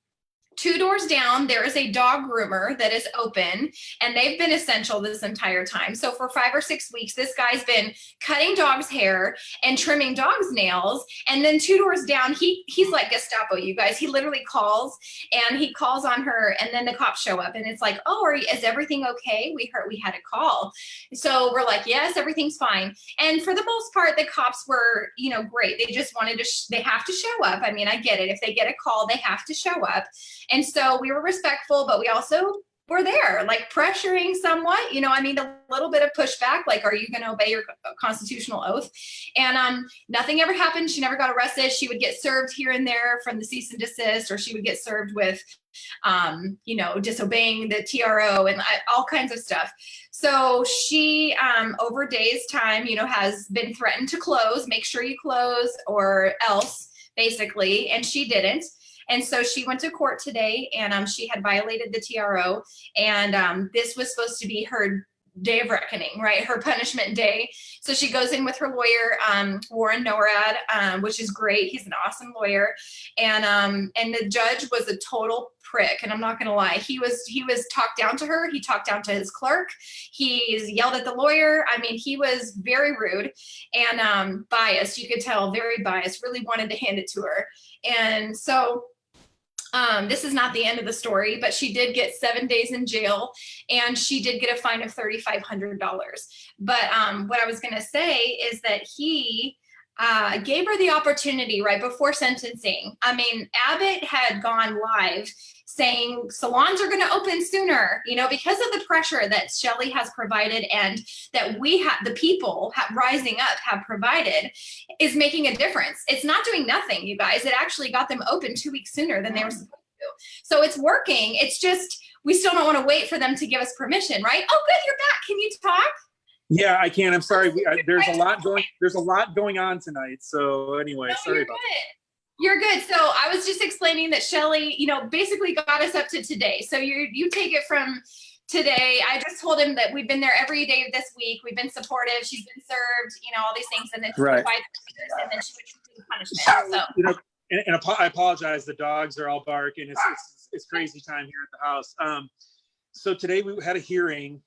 2 doors down, there is a dog groomer that is open, and they've been essential this entire time. So for 5 or 6 weeks, this guy's been cutting dogs' hair and trimming dogs' nails. And then 2 doors down, he's like Gestapo, you guys. He literally calls, and he calls on her, and then the cops show up, and it's like, oh, is everything okay? We heard we had a call. So we're like, yes, everything's fine. And for the most part, the cops were, great. They just wanted to, they have to show up. I mean, I get it. If they get a call, they have to show up. And so we were respectful, but we also were there, like pressuring somewhat, a little bit of pushback, like, are you going to obey your constitutional oath? And nothing ever happened. She never got arrested. She would get served here and there from the cease and desist, or she would get served with, disobeying the TRO and all kinds of stuff. So she, over days time, has been threatened to close, make sure you close or else, basically, and she didn't. And so she went to court today, and she had violated the TRO, and this was supposed to be her day of reckoning, right? Her punishment day. So she goes in with her lawyer, Warren Norad, which is great. He's an awesome lawyer. And the judge was a total prick. And I'm not going to lie. He was talked down to her. He talked down to his clerk. He's yelled at the lawyer. I mean, he was very rude and biased. You could tell, very biased, really wanted to hand it to her. And so this is not the end of the story, but she did get 7 days in jail, and she did get a fine of $3,500. But what I was going to say is that he gave her the opportunity right before sentencing. I mean, Abbott had gone live saying salons are going to open sooner, because of the pressure that Shelly has provided and that we have, the people rising up have provided, is making a difference. It's not doing nothing, you guys. It actually got them open 2 weeks sooner than they were supposed to. So it's working. It's just, we still don't want to wait for them to give us permission, right? Oh, good. You're back. Can you talk? Yeah, I can. I'm sorry. There's a lot going on tonight. So anyway, sorry about that. You're good. So I was just explaining that Shelly, basically got us up to today. So you take it from today. I just told him that we've been there every day of this week. We've been supportive. She's been served, all these things, and then right. And then she would do punishment. So and I apologize. The dogs are all barking. It's crazy time here at the house. So today we had a hearing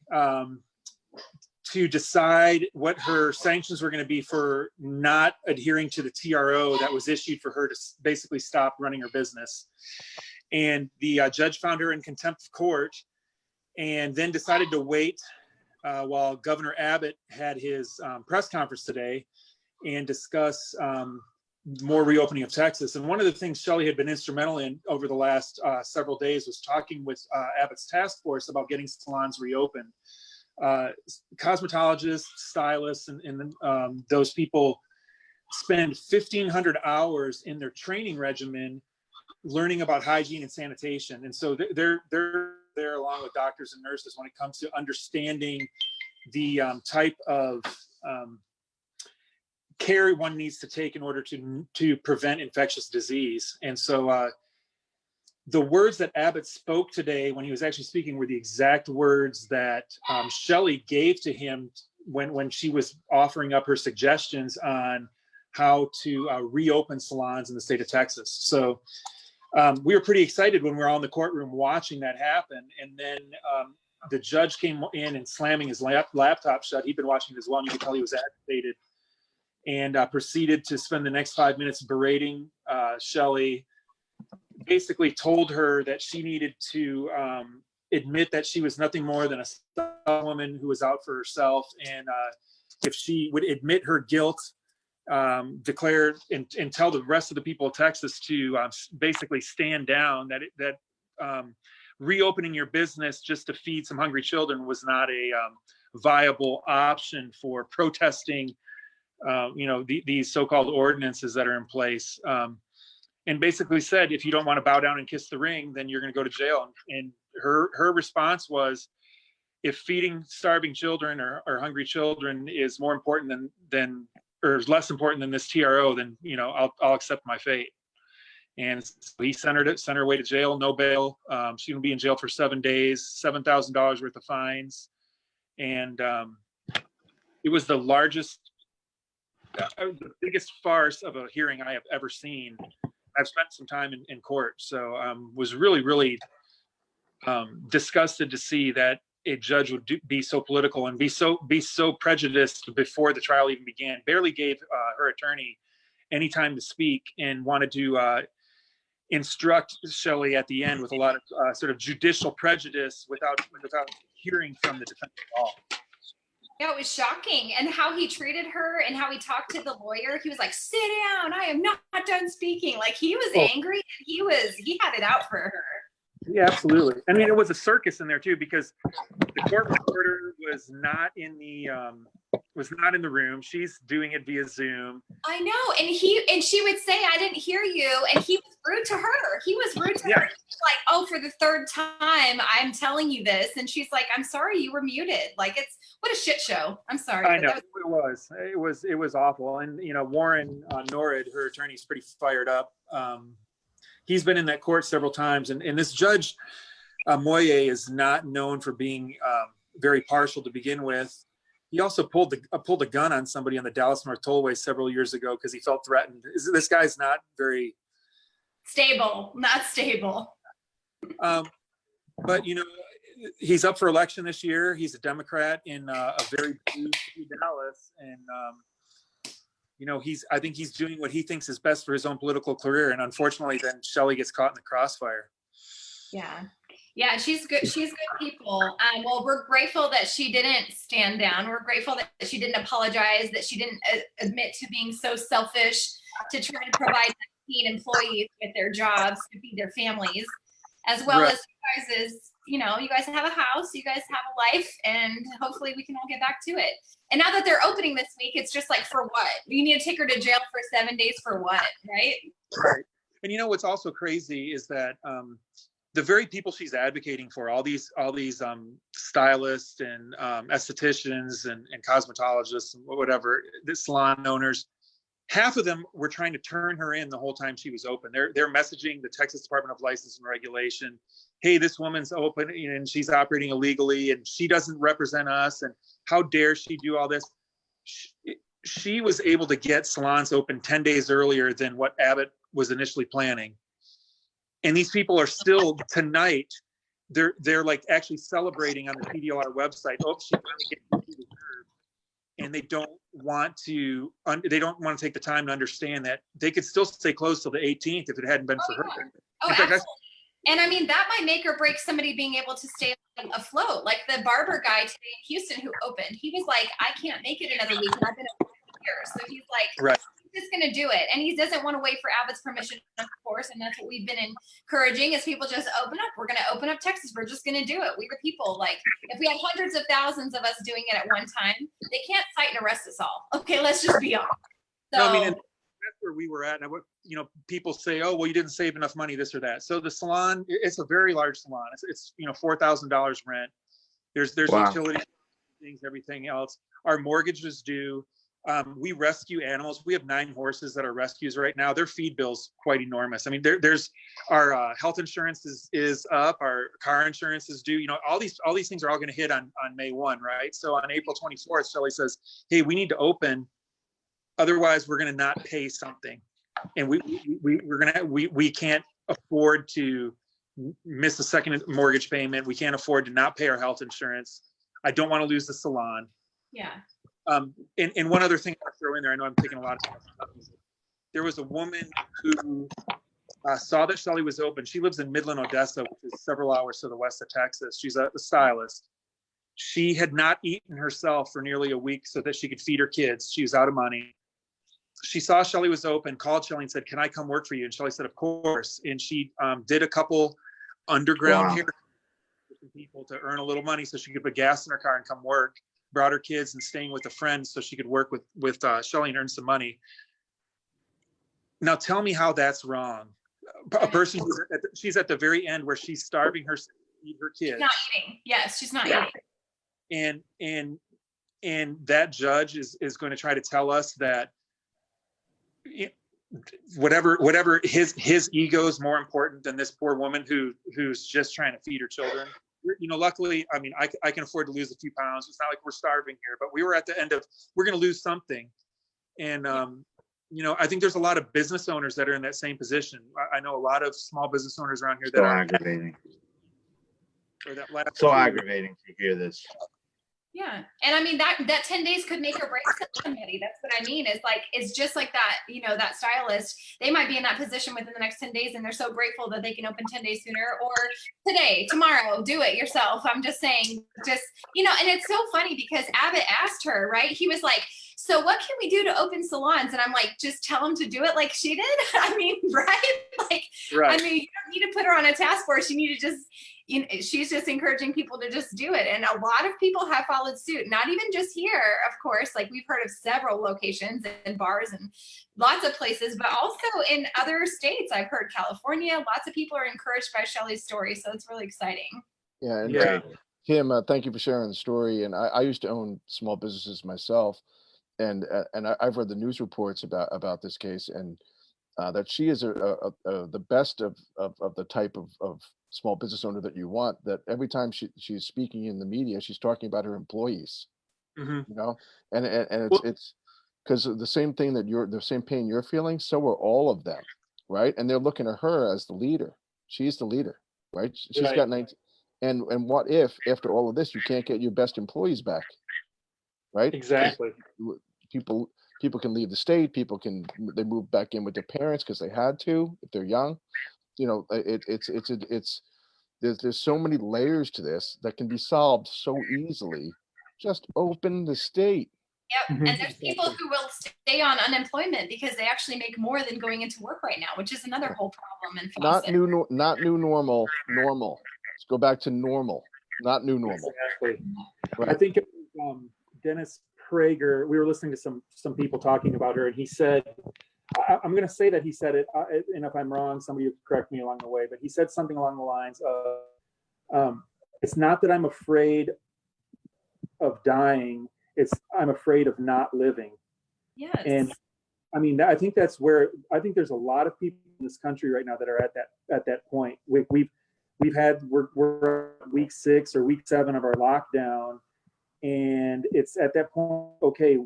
to decide what her sanctions were going to be for not adhering to the TRO that was issued for her to basically stop running her business. And the judge found her in contempt of court, and then decided to wait while Governor Abbott had his press conference today and discuss more reopening of Texas. And one of the things Shelly had been instrumental in over the last several days was talking with Abbott's task force about getting salons reopened. Cosmetologists, stylists, and those people spend 1,500 hours in their training regimen learning about hygiene and sanitation. And so they're there along with doctors and nurses when it comes to understanding the type of care one needs to take in order to prevent infectious disease. And so the words that Abbott spoke today when he was actually speaking were the exact words that Shelly gave to him when she was offering up her suggestions on how to reopen salons in the state of Texas. So we were pretty excited when we were all in the courtroom watching that happen. And then the judge came in and slamming his laptop shut. He'd been watching it as well, and you could tell he was agitated, and proceeded to spend the next 5 minutes berating Shelly, basically told her that she needed to admit that she was nothing more than a woman who was out for herself, and if she would admit her guilt, declare and tell the rest of the people of Texas to basically stand down, that reopening your business just to feed some hungry children was not a viable option for protesting, these so-called ordinances that are in place. And basically said, if you don't want to bow down and kiss the ring, then you're going to go to jail. And her response was, if feeding starving children or hungry children is more important than or is less important than this TRO, then I'll accept my fate. And so he sent her away to jail, no bail. She will be in jail for 7 days, $7,000 worth of fines, and it was the biggest farce of a hearing I have ever seen. I've spent some time in court, so was really, really disgusted to see that a judge would be so political and be so prejudiced before the trial even began. Barely gave her attorney any time to speak, and wanted to instruct Shelley at the end with a lot of sort of judicial prejudice without hearing from the defense at all. Yeah, it was shocking. And how he treated her and how he talked to the lawyer. He was like, sit down, I am not done speaking. Like, he was angry, and he had it out for her. Yeah, absolutely. I mean, it was a circus in there too, because the court reporter was not in the room. She's doing it via Zoom. I know. And she would say, I didn't hear you. And he was rude to her. He was rude to her. He was like, oh, for the third time, I'm telling you this. And she's like, I'm sorry, you were muted. Like, what a shit show. I'm sorry. I know. It was awful. And, Warren Norrid, her attorney's pretty fired up. He's been in that court several times. And this judge, Moye, is not known for being very partial to begin with. He also pulled a gun on somebody on the Dallas North Tollway several years ago because he felt threatened. This guy's not very stable. Not stable. But he's up for election this year. He's a Democrat in a very blue Dallas, and I think he's doing what he thinks is best for his own political career. And unfortunately, then Shelley gets caught in the crossfire. Yeah, she's good. She's good people. Well, we're grateful that she didn't stand down. We're grateful that she didn't apologize, that she didn't admit to being so selfish to try to provide employees with their jobs to feed their families, as well as you guys have a house, you guys have a life, and hopefully we can all get back to it. And now that they're opening this week, it's just like, for what? You need to take her to jail for 7 days for what, right? Right. And what's also crazy is that the very people she's advocating for, all these stylists and estheticians and cosmetologists and whatever, the salon owners, half of them were trying to turn her in the whole time she was open. They're messaging the Texas Department of License and Regulation, hey, this woman's open and she's operating illegally and she doesn't represent us, and how dare she do all this. She was able to get salons open 10 days earlier than what Abbott was initially planning. And these people are still tonight, they're like actually celebrating on the PDLR website. Oh, she finally gets what she deserves. And they don't want to take the time to understand that they could still stay closed till the 18th if it hadn't been for her. Oh, absolutely. And I mean, that might make or break somebody being able to stay afloat. Like the barber guy today in Houston who opened, he was like, I can't make it another week, and I've been open for years. So he's like, right. He's just going to do it. And he doesn't want to wait for Abbott's permission, of course. And that's what we've been encouraging, is people just open up. We're going to open up Texas. We're just going to do it. We the people. Like, if we had hundreds of thousands of us doing it at one time, they can't cite and arrest us all. Okay, let's just be honest. So, no, I mean, and that's where we were at. And people say, oh, well, you didn't save enough money, this or that. So the salon, it's a very large salon. It's $4,000 rent. There's utilities, things, everything else. Our mortgage is due. We rescue animals. We have 9 horses that are rescues right now. Their feed bill's quite enormous. I mean, there's our health insurance is up. Our car insurance is due. All these things are all going to hit on May 1, right? So on April 24th, Shelley says, hey, we need to open. Otherwise, we're going to not pay something. And we can't afford to miss a second mortgage payment. We can't afford to not pay our health insurance. I don't want to lose the salon. Yeah. And one other thing I'll throw in there, I know I'm taking a lot of time. There was a woman who saw that Shelly was open. She lives in Midland, Odessa, which is several hours to the west of Texas. She's a stylist. She had not eaten herself for nearly a week so that she could feed her kids. She was out of money. She saw Shelly was open, called Shelly and said, "Can I come work for you?" And Shelly said, "Of course." And she did a couple underground here people to earn a little money so she could put gas in her car and come work. Brought her kids and staying with a friend so she could work with Shelly and earn some money. Now tell me how that's wrong. A person who's she's at the very end where she's starving her kids. She's not eating. Yes, she's not eating. And that judge is going to try to tell us that whatever his ego is more important than this poor woman who's just trying to feed her children. Luckily, I mean, I can afford to lose a few pounds. It's not like we're starving here, but we were at the end of, we're going to lose something. And, I think there's a lot of business owners that are in that same position. I know a lot of small business owners around here that are aggravating. So aggravating to hear this. Yeah. And I mean, that 10 days could make or break somebody. That's what I mean. It's just like that, that stylist, they might be in that position within the next 10 days and they're so grateful that they can open 10 days sooner, or today, tomorrow, do it yourself. I'm just saying, and it's so funny because Abbott asked her, right? He was like, "So what can we do to open salons?" And I'm like, just tell them to do it like she did. I mean, right? Right. I mean, you don't need to put her on a task force. You need to just, she's just encouraging people to just do it. And a lot of people have followed suit, not even just here, of course, like we've heard of several locations and bars and lots of places, but also in other states. I've heard California, lots of people are encouraged by Shelly's story. So it's really exciting. Yeah. And Yeah. Kim, thank you for sharing the story. And I used to own small businesses myself. And I've read the news reports about this case, and that she is the best of the type of small business owner that you want. That every time she's speaking in the media, she's talking about her employees. Mm-hmm. And it's because the same thing the same pain you're feeling, so are all of them, right? And they're looking at her as the leader. She's the leader, right? She's Right. got 19. And what if after all of this you can't get your best employees back, right? Exactly. People can leave the state. They move back in with their parents because they had to if they're young. There's so many layers to this that can be solved so easily. Just open the state. Yep. Mhm. And there's people who will stay on unemployment because they actually make more than going into work right now, which is another whole problem. And Not new normal. Normal. Let's go back to normal, not new normal. Exactly. Right. I think it was, Dennis Prager, we were listening to some people talking about her, and he said, I'm going to say that he said it, and if I'm wrong, somebody will correct me along the way, but he said something along the lines of, it's not that I'm afraid of dying, I'm afraid of not living. yes. And I mean, I think there's a lot of people in this country right now that are at that point. We're week 6 or week 7 of our lockdown. And it's at that point, okay,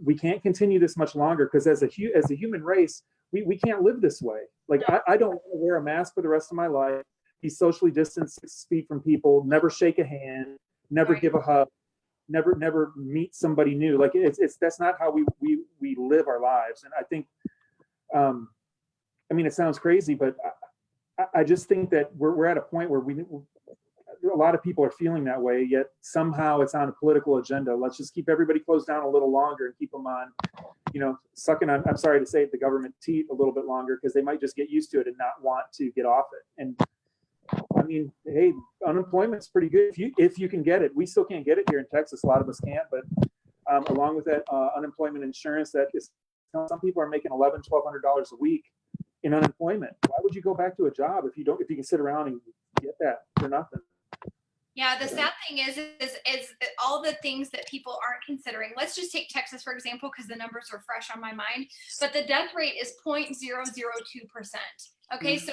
we can't continue this much longer, because as a human race, we can't live this way. Like, I don't want to wear a mask for the rest of my life, be socially distanced 6 feet from people, never shake a hand, never give a hug, never meet somebody new. Like, that's not how we live our lives. And I think, I mean, it sounds crazy, but I just think that we're at a point where a lot of people are feeling that way, yet somehow it's on a political agenda. Let's just keep everybody closed down a little longer and keep them on, sucking on, I'm sorry to say it, the government teat a little bit longer, because they might just get used to it and not want to get off it. And I mean, hey, unemployment's pretty good if you can get it. We still can't get it here in Texas. A lot of us can't, but along with that, unemployment insurance, some people are making $1,100, $1,200 a week in unemployment. Why would you go back to a job if you can sit around and get that for nothing? Yeah, the sad thing is all the things that people aren't considering. Let's just take Texas, for example, because the numbers are fresh on my mind. But the death rate is 0.002%. Okay, so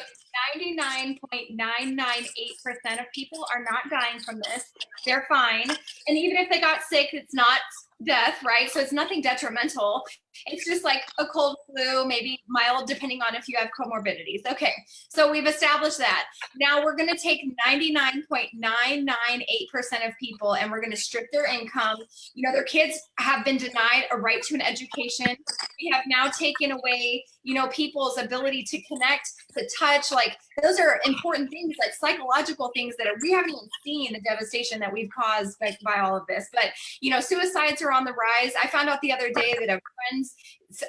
99.998% of people are not dying from this. They're fine. And even if they got sick, it's not death, right? So it's nothing detrimental. It's just like a cold flu, maybe mild, depending on if you have comorbidities. Okay, so we've established that. Now we're going to take 99.998% of people and we're going to strip their income. Their kids have been denied a right to an education. We have now taken away, people's ability to connect to touch. Like those are important things, like psychological things that we haven't even seen the devastation that we've caused by all of this. But, you know, suicides are on the rise. I found out the other day that a friend's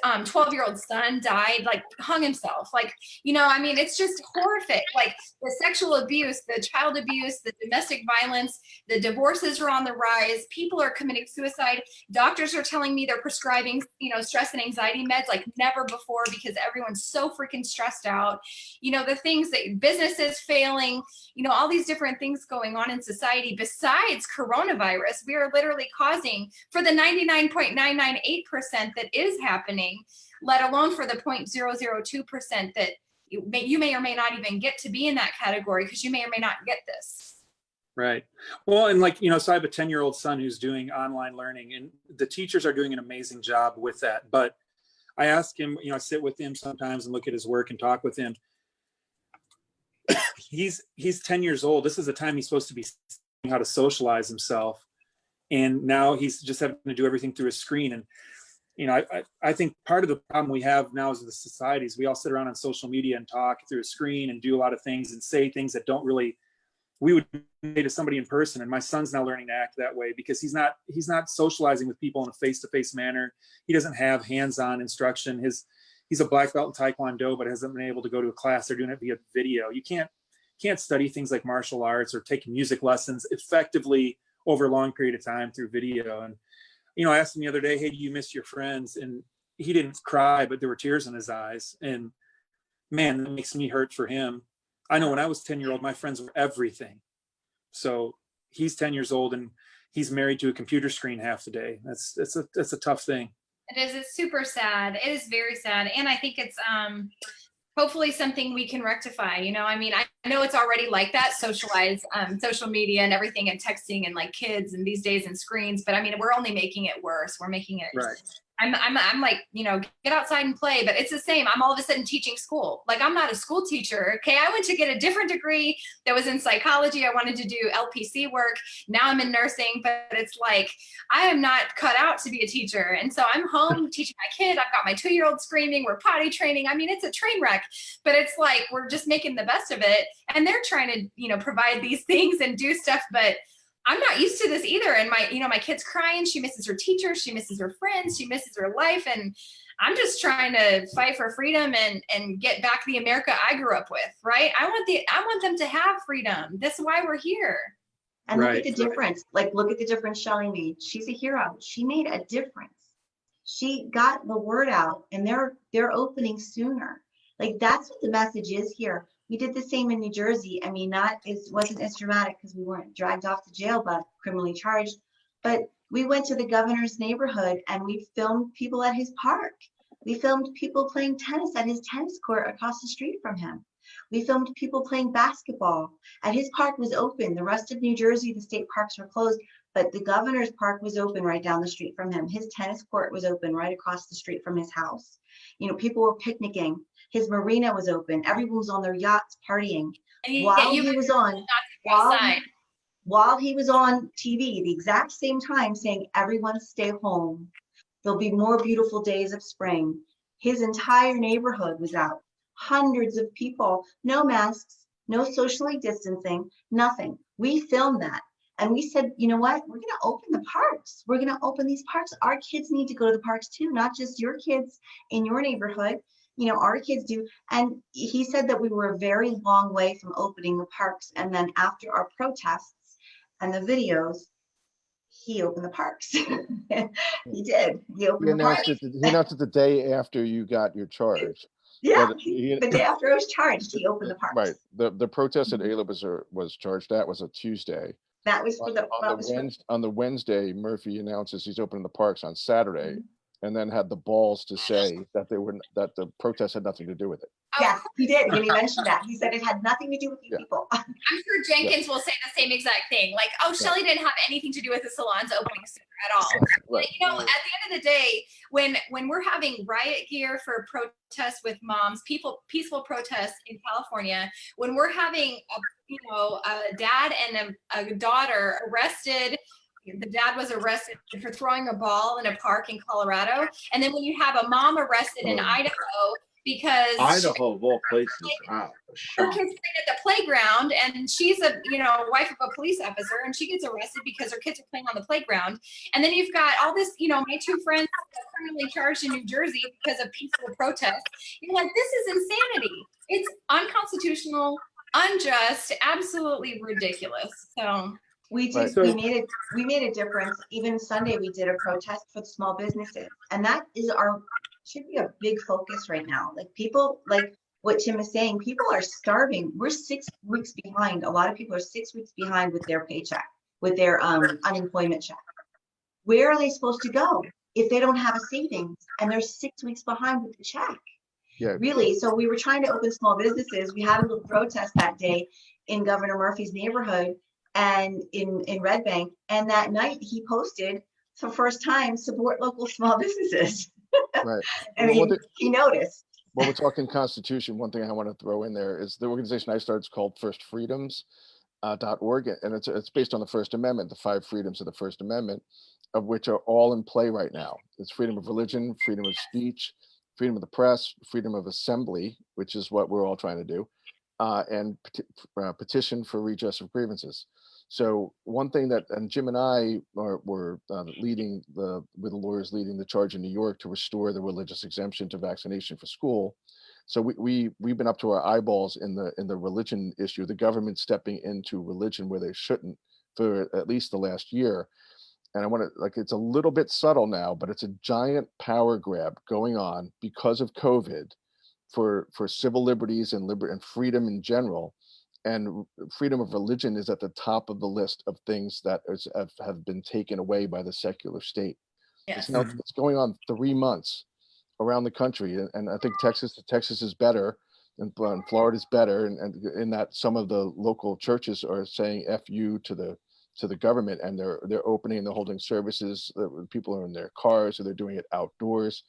12-year-old son died, like hung himself. Like, you know, I mean, it's just horrific. Like the sexual abuse, the child abuse, the domestic violence, the divorces are on the rise. People are committing suicide. Doctors are telling me they're prescribing, you know, stress and anxiety meds like never before because everyone's so freaking stressed out. You know, the things that businesses failing, you know, all these different things going on in society besides coronavirus, we are literally causing for the 99.998% that is happening, let alone for the 0.002% that you may or may not even get to be in that category because you may or may not get this. Right. Well, and like, you know, so I have a 10-year-old son who's doing online learning, and the teachers are doing an amazing job with that. But I ask him, you know, I sit with him sometimes and look at his work and talk with him. He's 10 years old. This is the time he's supposed to be learning how to socialize himself. And now he's just having to do everything through a screen. And, you know, I think part of the problem we have now as the society is we all sit around on social media and talk through a screen and do a lot of things and say things that don't really, we would say to somebody in person. And my son's now learning to act that way because he's not socializing with people in a face-to-face manner. He doesn't have hands-on instruction. He's a black belt in Taekwondo, but hasn't been able to go to a class. They're doing it via video. You can't study things like martial arts or take music lessons effectively over a long period of time through video. And, you know, I asked him the other day, hey, do you miss your friends? And he didn't cry, but there were tears in his eyes. And man, that makes me hurt for him. I know when I was 10-year-old, my friends were everything. So he's 10 years old and he's married to a computer screen half the day. That's a tough thing. It is. It's super sad. It is very sad. And I think it's hopefully something we can rectify. You know, I mean, I know it's already like that, socialized social media and everything and texting and like kids and these days and screens. But I mean, we're only making it worse. We're making it right. I'm like, you know, get outside and play, but it's the same. I'm all of a sudden teaching school. Like I'm not a school teacher. Okay. I went to get a different degree that was in psychology. I wanted to do LPC work. Now I'm in nursing, but it's like, I am not cut out to be a teacher. And so I'm home teaching my kid. I've got my 2-year-old screaming. We're potty training. I mean, it's a train wreck, but it's like, we're just making the best of it. And they're trying to, you know, provide these things and do stuff, but I'm not used to this either. And my kid's crying. She misses her teacher. She misses her friends. She misses her life. And I'm just trying to fight for freedom and get back the America I grew up with, right? I want them to have freedom. That's why we're here. And look at the difference. Like, look at the difference Shelly made. She's a hero. She made a difference. She got the word out, and they're opening sooner. Like, that's what the message is here. We did the same in New Jersey. I mean, it wasn't as dramatic because we weren't dragged off to jail, but criminally charged. But we went to the governor's neighborhood and we filmed people at his park. We filmed people playing tennis at his tennis court across the street from him. We filmed people playing basketball. And his park was open. The rest of New Jersey, the state parks were closed, but the governor's park was open right down the street from him. His tennis court was open right across the street from his house. You know, people were picnicking. His marina was open. Everyone was on their yachts partying. While he was on TV, the exact same time saying, everyone stay home. There'll be more beautiful days of spring. His entire neighborhood was out. Hundreds of people, no masks, no socially distancing, nothing. We filmed that. And we said, you know what? We're going to open the parks. We're going to open these parks. Our kids need to go to the parks too, not just your kids in your neighborhood. You know, our kids do. And he said that we were a very long way from opening the parks. And then after our protests and the videos, he opened the parks. He did. He opened the parks. He announced it the day after you got your charge. Yeah, the day after I was charged, he opened the parks. Right. The protest that Ayla was charged at was a Tuesday. That was for on the Wednesday, Murphy announces he's opening the parks on Saturday. Mm-hmm. And then had the balls to say that that the protest had nothing to do with it. Yes, he did. And he mentioned that. He said it had nothing to do with you people. I'm sure Jenkins will say the same exact thing. Like, oh, Shelly didn't have anything to do with the salons opening at all. Right. But, you know, at the end of the day, when we're having riot gear for protests with moms, peaceful protests in California, when we're having a dad and a daughter arrested. The dad was arrested for throwing a ball in a park in Colorado. And then when you have a mom arrested in Idaho because Idaho of all places. her Shock. kids playing at the playground, and she's a wife of a police officer, and she gets arrested because her kids are playing on the playground. And then you've got all this, my two friends are criminally charged in New Jersey because of peaceful protests. You're like, this is insanity. It's unconstitutional, unjust, absolutely ridiculous. So we made a difference. Even Sunday we did a protest for the small businesses, and that is should be a big focus right now. Like, people, like what Tim is saying, people are starving. We're 6 weeks behind. A lot of people are 6 weeks behind with their paycheck, with their unemployment check. Where are they supposed to go if they don't have a savings and they're 6 weeks behind with the check? Yeah. Really. So we were trying to open small businesses. We had a little protest that day in Governor Murphy's neighborhood and in Red Bank. And that night he posted, for first time, support local small businesses. Right. I mean, he noticed. When we're talking Constitution, one thing I want to throw in there is the organization I started is called firstfreedoms.org, and it's based on the First Amendment, the 5 freedoms of the First Amendment, of which are all in play right now. It's freedom of religion, freedom of speech, freedom of the press, freedom of assembly, which is what we're all trying to do, and petition for redress of grievances. So one thing that, and Jim and I were leading with the lawyers leading the charge in New York to restore the religious exemption to vaccination for school. So we've been up to our eyeballs in the religion issue, the government stepping into religion where they shouldn't for at least the last year. And I want to, like, it's a little bit subtle now, but it's a giant power grab going on because of COVID for civil liberties and freedom in general. And freedom of religion is at the top of the list of things that have been taken away by the secular state. yes. It's going on 3 months around the country, and I think Texas is better, and Florida is better, and in that some of the local churches are saying "F you" to the government, and they're opening and they're holding services. People are in their cars, or they're doing it outdoors.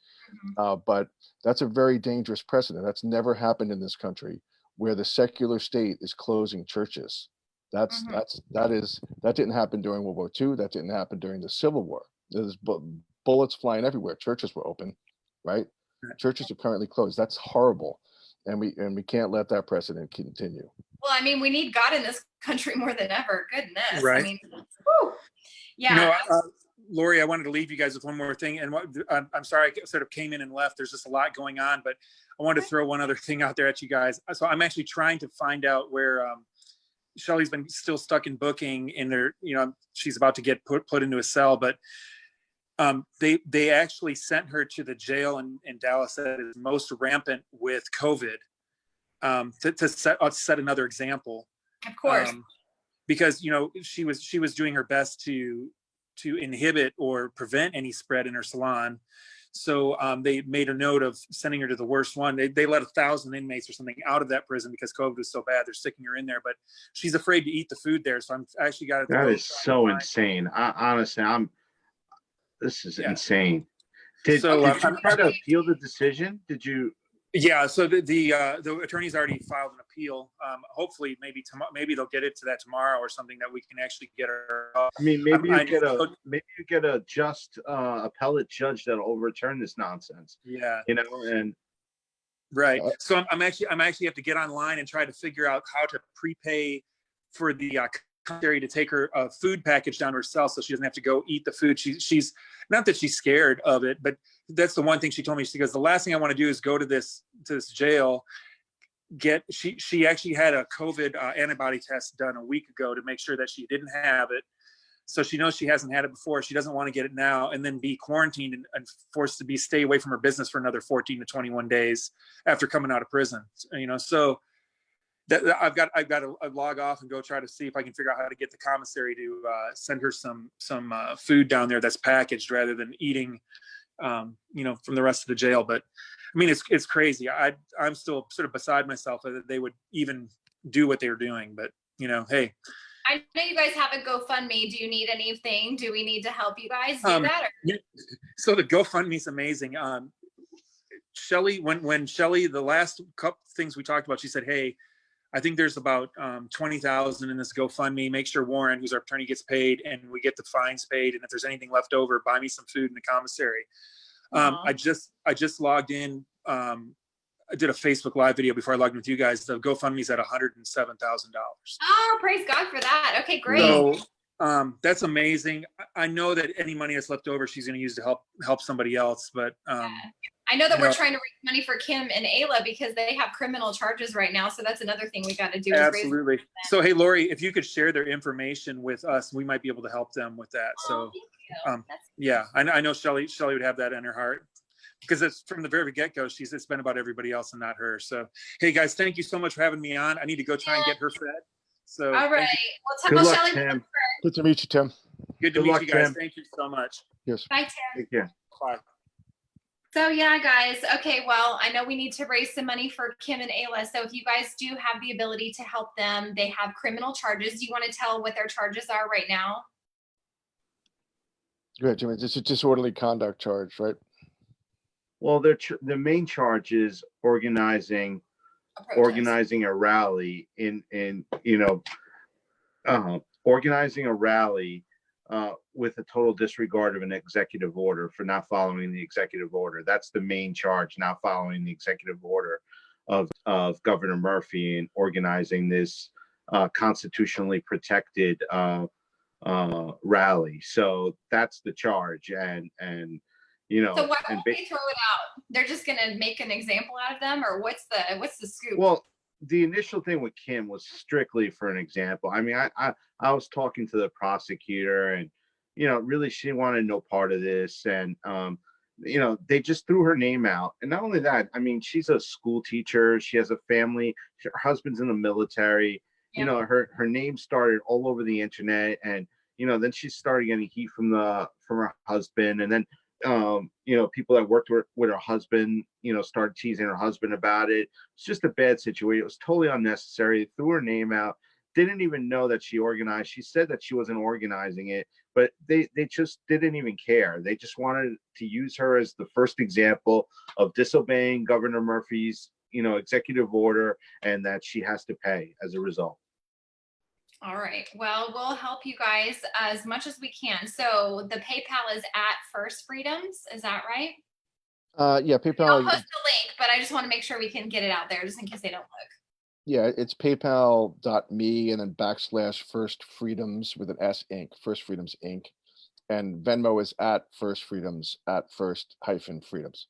But that's a very dangerous precedent. That's never happened in this country, where the secular state is closing churches. That didn't happen during World War II. That didn't happen during the Civil War. There's bullets flying everywhere. Churches were open, right? Churches are currently closed. That's horrible, and we can't let that precedent continue. Well, I mean, we need God in this country more than ever. Goodness. Right. I mean, whew. Yeah. Lori, I wanted to leave you guys with one more thing, and I'm sorry I sort of came in and left. There's just a lot going on, but I wanted to throw one other thing out there at you guys. So I'm actually trying to find out where Shelly's been still stuck in booking in there. She's about to get put into a cell, but they actually sent her to the jail in Dallas that is most rampant with COVID to set another example. Of course. Because she was doing her best to inhibit or prevent any spread in her salon. So they made a note of sending her to the worst one. They let 1,000 inmates or something out of that prison because COVID was so bad. They're sticking her in there, but she's afraid to eat the food there. So I'm actually got to. That is so insane. Honestly, this is insane. Did you try to appeal the decision? Did you? Yeah, so the attorney's already filed an appeal. Hopefully, maybe they'll get it to that tomorrow or something that we can actually get her. I mean, maybe you get a just appellate judge that'll overturn this nonsense. Yeah, and right. So I'm actually have to get online and try to figure out how to prepay for the commissary to take her food package down to her cell so she doesn't have to go eat the food. She's not that she's scared of it, but that's the one thing she told me. She goes, the last thing I want to do is go to this jail. She actually had a COVID antibody test done a week ago to make sure that she didn't have it. So she knows she hasn't had it before. She doesn't want to get it now and then be quarantined and forced to stay away from her business for another 14 to 21 days after coming out of prison. So that I've got to log off and go try to see if I can figure out how to get the commissary to send her some food down there that's packaged rather than eating from the rest of the jail. But I mean, it's crazy. I'm still sort of beside myself that they would even do what they were doing, but hey. I know you guys have a GoFundMe. Do you need anything? Do we need to help you guys do that? So the GoFundMe is amazing. Shelly, when Shelly, the last couple things we talked about, she said, hey, I think there's about 20,000 in this GoFundMe. Make sure Warren, who's our attorney, gets paid and we get the fines paid. And if there's anything left over, buy me some food in the commissary. I just logged in did a Facebook Live video before I logged in with you guys. The GoFundMe's at $107,000. Oh, praise God for that. Okay, great. So that's amazing. I know that any money that's left over, she's going to use to help somebody else. But I know that we're trying to raise money for Kim and Ayla because they have criminal charges right now. So that's another thing we got to do. Absolutely. So, hey, Lori, if you could share their information with us, we might be able to help them with that. So, yeah, I know Shelly would have that in her heart, because it's from the very get-go. It's been about everybody else and not her. So, hey guys, thank you so much for having me on. I need to go try and get her fed. So, all right. Well, Good luck, Shelly. Tim. Good to meet you, Tim. Good to meet you guys. Thank you so much. Yes. Bye, Tim. Take care. Bye. So yeah, guys. Okay, well, I know we need to raise some money for Kim and Ayla. So if you guys do have the ability to help them, they have criminal charges. Do you want to tell what their charges are right now? Good, Jimmy. It's a disorderly conduct charge, right? Well, the main charge is organizing a rally organizing a rally with a total disregard of an executive order for not following the executive order. That's the main charge, not following the executive order of Governor Murphy and organizing this constitutionally protected rally. So that's the charge. And so why won't they throw it out? They're just gonna make an example out of them, or what's the scoop? Well, the initial thing with Kim was strictly for an example. I mean, I was talking to the prosecutor, and really she wanted no part of this, and they just threw her name out. And not only that, I mean, she's a school teacher, she has a family, her husband's in the military. Yeah. Her name started all over the internet, and then she started getting heat from her husband, and then people that worked with her husband, started teasing her husband about it. It's just a bad situation. It was totally unnecessary. They threw her name out. Didn't even know that she organized. She said that she wasn't organizing it, but they just didn't even care. They just wanted to use her as the first example of disobeying Governor Murphy's, executive order, and that she has to pay as a result. All right. Well, we'll help you guys as much as we can. So the PayPal is at First Freedoms. Is that right? Yeah, PayPal. I'll post the link, but I just want to make sure we can get it out there just in case they don't look. Yeah, it's paypal.me and then /First Freedoms with an S Inc. First Freedoms Inc. And Venmo is at First Freedoms at First-Freedoms.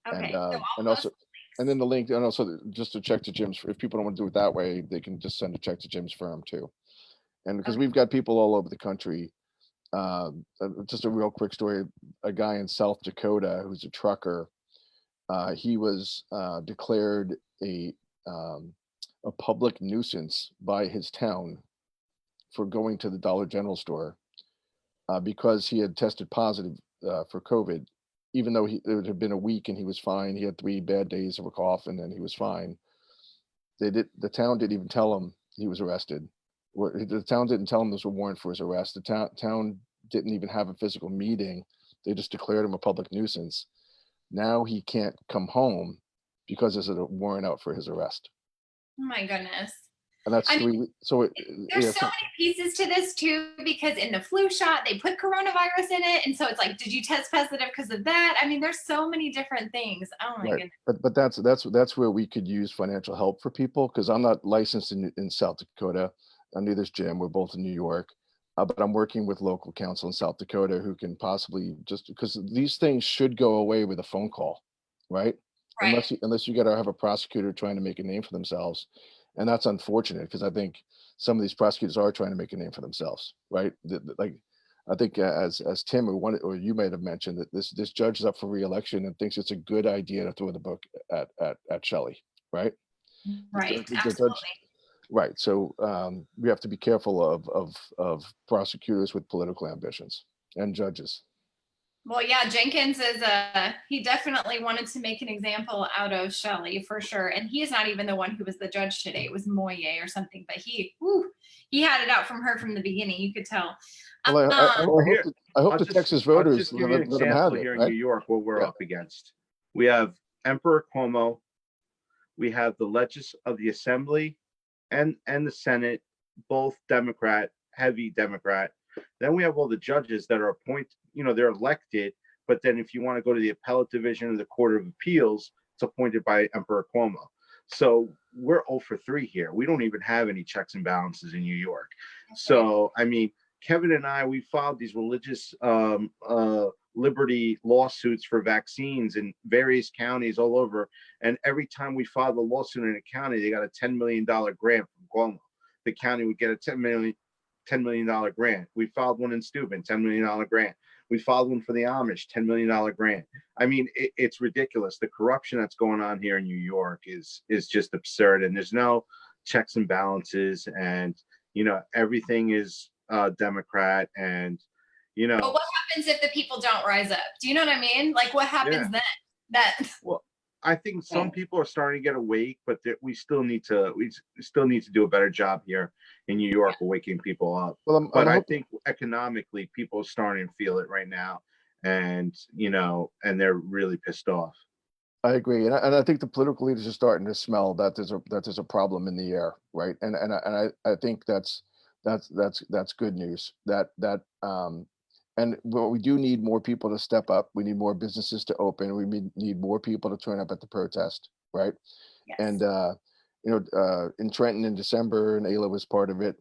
Okay. And also, and then the link, and also just to check to Jim's, if people don't want to do it that way, they can just send a check to Jim's firm too. And because we've got people all over the country, just a real quick story, a guy in South Dakota who's a trucker, he was declared a public nuisance by his town for going to the Dollar General store because he had tested positive for COVID, even though it had been a week and he was fine. He had 3 bad days of a cough and then he was fine. The town didn't even tell him he was arrested. The town didn't tell him there was a warrant for his arrest. The town didn't even have a physical meeting. They just declared him a public nuisance. Now he can't come home because there's a warrant out for his arrest. Oh my goodness. And that's there's so many pieces to this too, because in the flu shot, they put coronavirus in it. And so it's like, did you test positive because of that? I mean, there's so many different things. Oh my goodness. But that's where we could use financial help for people, because I'm not licensed in South Dakota. Neither is Jim. We're both in New York. But I'm working with local counsel in South Dakota who can possibly, just because these things should go away with a phone call, right? Unless you got to have a prosecutor trying to make a name for themselves. And that's unfortunate, because I think some of these prosecutors are trying to make a name for themselves, right? Like, I think as Tim or you might have mentioned, that this judge is up for re-election and thinks it's a good idea to throw the book at Shelly, right? Right, The absolutely. Right. So we have to be careful of prosecutors with political ambitions and judges. Well, yeah, Jenkins is he definitely wanted to make an example out of Shelly for sure. And he is not even the one who was the judge today. It was Moye or something, but he had it out from her from the beginning. You could tell. Well, I hope the Texas voters let him have it. Here right? in New York, what we're up against. We have Emperor Cuomo. We have the Assembly and the Senate, both Democrat, heavy Democrat. Then we have all the judges that are appointed, they're elected, but then if you want to go to the appellate division of the Court of Appeals, It's appointed by Emperor Cuomo. So we're 0 for 3 here. We don't even have any checks and balances in New York. So, I mean, Kevin and I, we filed these religious liberty lawsuits for vaccines in various counties all over. And every time we filed a lawsuit in a county, they got a $10 million grant from Cuomo. The county would get a $10 million grant. We filed one in Steuben, $10 million grant. We filed one for the Amish, $10 million grant. I mean, it's ridiculous. The corruption that's going on here in New York is just absurd. And there's no checks and balances. And, you know, everything is Democrat. And, you know. But what happens if the people don't rise up? Do you know what I mean? Like, what happens then? Well, I think some people are starting to get awake, but we still need to do a better job here in New York of waking people up. Well, I think economically, people are starting to feel it right now, and you know, and they're really pissed off. I agree, and I think the political leaders are starting to smell that there's a problem in the air, right? And I think that's good news. And what we do need more people to step up. We need more businesses to open. We need more people to turn up at the protest, right? Yes. And you know, in Trenton in December, and Ayla was part of it.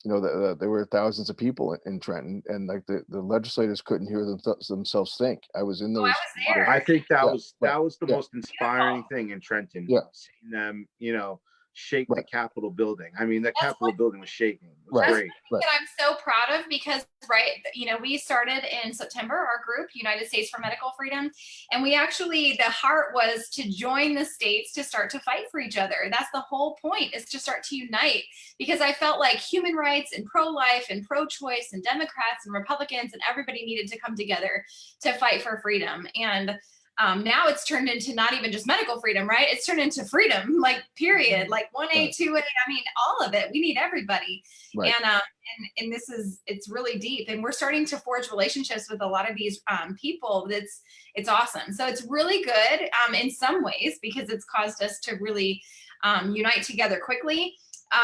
You know, there were thousands of people in Trenton, and like the legislators couldn't hear themselves think. I was in those. I was there. I think that was the most inspiring thing in Trenton. Yeah. Seeing them, you know, shake the Capitol building. I mean, the Capitol building was shaking. It was great. That I'm so proud of because, you know, we started in September, our group, United States for Medical Freedom. And we actually, the heart was to join the states to start to fight for each other. That's the whole point, is to start to unite, because I felt like human rights and pro-life and pro-choice and Democrats and Republicans and everybody needed to come together to fight for freedom. And now it's turned into not even just medical freedom, right? It's turned into freedom, like period, like 1A, 2A. I mean, all of it. We need everybody. Right. And this it's really deep. And we're starting to forge relationships with a lot of these people. It's awesome. So it's really good in some ways, because it's caused us to really unite together quickly.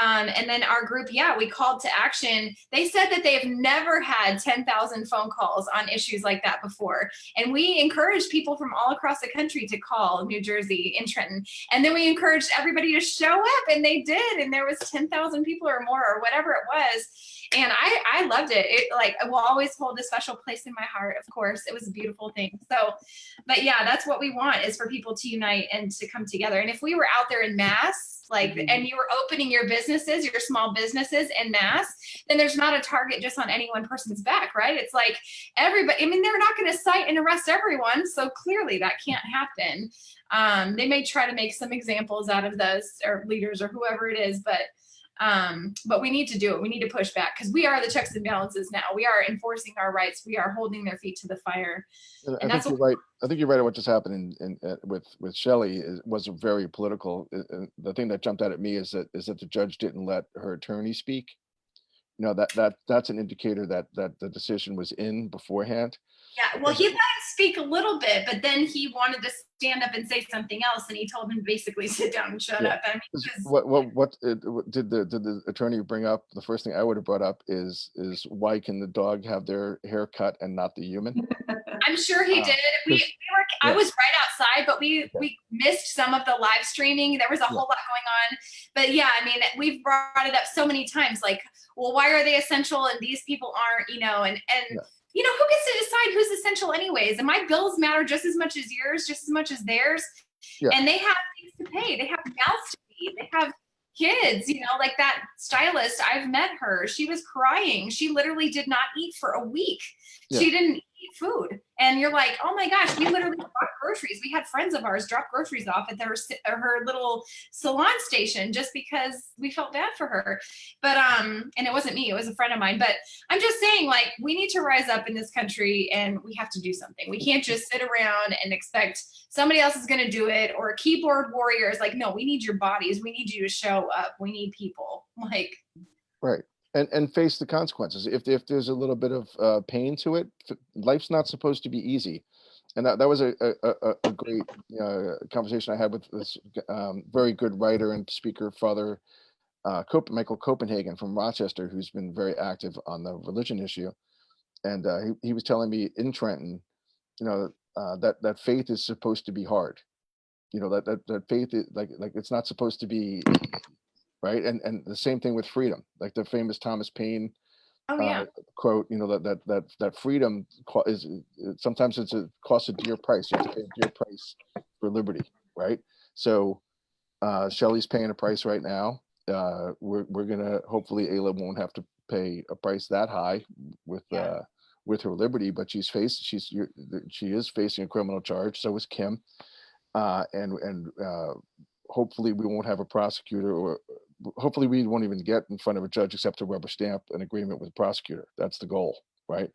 And then our group, we called to action. They said that they have never had 10,000 phone calls on issues like that before. And we encouraged people from all across the country to call New Jersey in Trenton. And then we encouraged everybody to show up, and they did. And there was 10,000 people or more, or whatever it was. And I loved it. It will always hold a special place in my heart. Of course, it was a beautiful thing. So, but yeah, that's what we want, is for people to unite and to come together. And if we were out there in mass, and you were opening your businesses, your small businesses en masse, then there's not a target just on any one person's back, right? It's like everybody, I mean, they're not going to cite and arrest everyone. So clearly that can't happen. They may try to make some examples out of those, or leaders, or whoever it is, but we need to do it. We need to push back, because we are the checks and balances now. We are enforcing our rights. We are holding their feet to the fire. And I think you're right. I think you're right. What just happened with Shelley was very political. The thing that jumped out at me is that the judge didn't let her attorney speak. You know, that's an indicator that the decision was in beforehand. Yeah, well, he let him speak a little bit, but then he wanted to stand up and say something else, and he told him to basically sit down and shut up. I mean, what did the attorney bring up? The first thing I would have brought up is why can the dog have their hair cut and not the human? I'm sure he did. I was right outside, but we missed some of the live streaming. There was a whole lot going on. But yeah, I mean, we've brought it up so many times, like, well, why are they essential and these people aren't, you know, and you know, who gets to decide who's essential anyways? And my bills matter just as much as yours, just as much as theirs. Yeah. And they have things to pay. They have mouths to feed. They have kids, you know, like that stylist. I've met her. She was crying. She literally did not eat for a week. Yeah. She didn't eat food. And you're like, oh my gosh, we literally bought groceries. We had friends of ours drop groceries off at her little salon station just because we felt bad for her. But, and it wasn't me, it was a friend of mine. But I'm just saying, like, we need to rise up in this country, and we have to do something. We can't just sit around and expect somebody else is going to do it, or a keyboard warrior is like, no, we need your bodies. We need you to show up. We need people. Like, right. And face the consequences. If there's a little bit of pain to it, life's not supposed to be easy. And that was a great conversation I had with this very good writer and speaker, Father Michael Copenhagen from Rochester, who's been very active on the religion issue. And he was telling me in Trenton, you know, that faith is supposed to be hard. you know, that faith is like it's not supposed to be right. And the same thing with freedom, like the famous Thomas Paine Oh yeah. quote, you know, that freedom is sometimes it's a cost a dear price. You have to pay a dear price for liberty, right? So Shelley's paying a price right now. We're gonna hopefully Ayla won't have to pay a price that high with her liberty, but she is facing a criminal charge. So is Kim, and hopefully we won't have a prosecutor, or hopefully we won't even get in front of a judge except to rubber stamp an agreement with the prosecutor. That's the goal, right?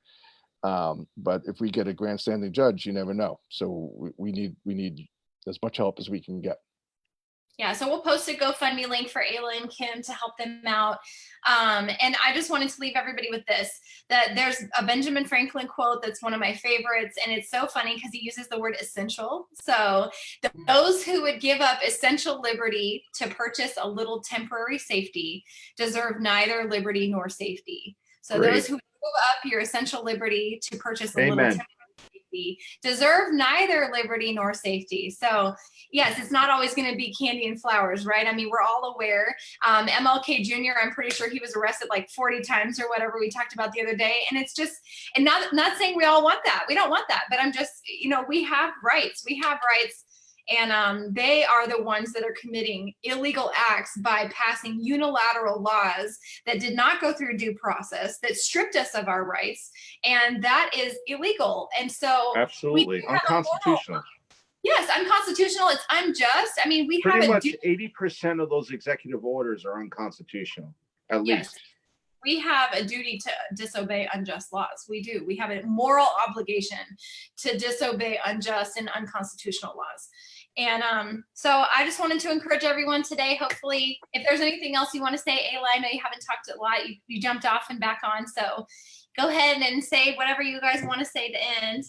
But if we get a grandstanding judge, you never know. So we need as much help as we can get. Yeah, so we'll post a GoFundMe link for Ayla and Kim to help them out. And I just wanted to leave everybody with this, that there's a Benjamin Franklin quote that's one of my favorites, and it's so funny because he uses the word essential. So those who would give up essential liberty to purchase a little temporary safety deserve neither liberty nor safety. So Great. those who give up your essential liberty to purchase a little Amen. temporary safety deserve neither liberty nor safety. So yes, it's not always going to be candy and flowers, right? I mean, we're all aware. MLK Jr., I'm pretty sure he was arrested like 40 times or whatever we talked about the other day. And it's just, and not saying we all want that. We don't want that. But I'm just, you know, we have rights. We have rights. And they are the ones that are committing illegal acts by passing unilateral laws that did not go through due process, that stripped us of our rights. And that is illegal. And so Absolutely unconstitutional. Yes, unconstitutional. It's unjust. I mean, we Pretty have much 80% of those executive orders are unconstitutional, at least. We have a duty to disobey unjust laws. We do. We have a moral obligation to disobey unjust and unconstitutional laws. And so I just wanted to encourage everyone today. Hopefully, if there's anything else you want to say, Ayla, I know you haven't talked a lot. You jumped off and back on. So go ahead and say whatever you guys want to say to end.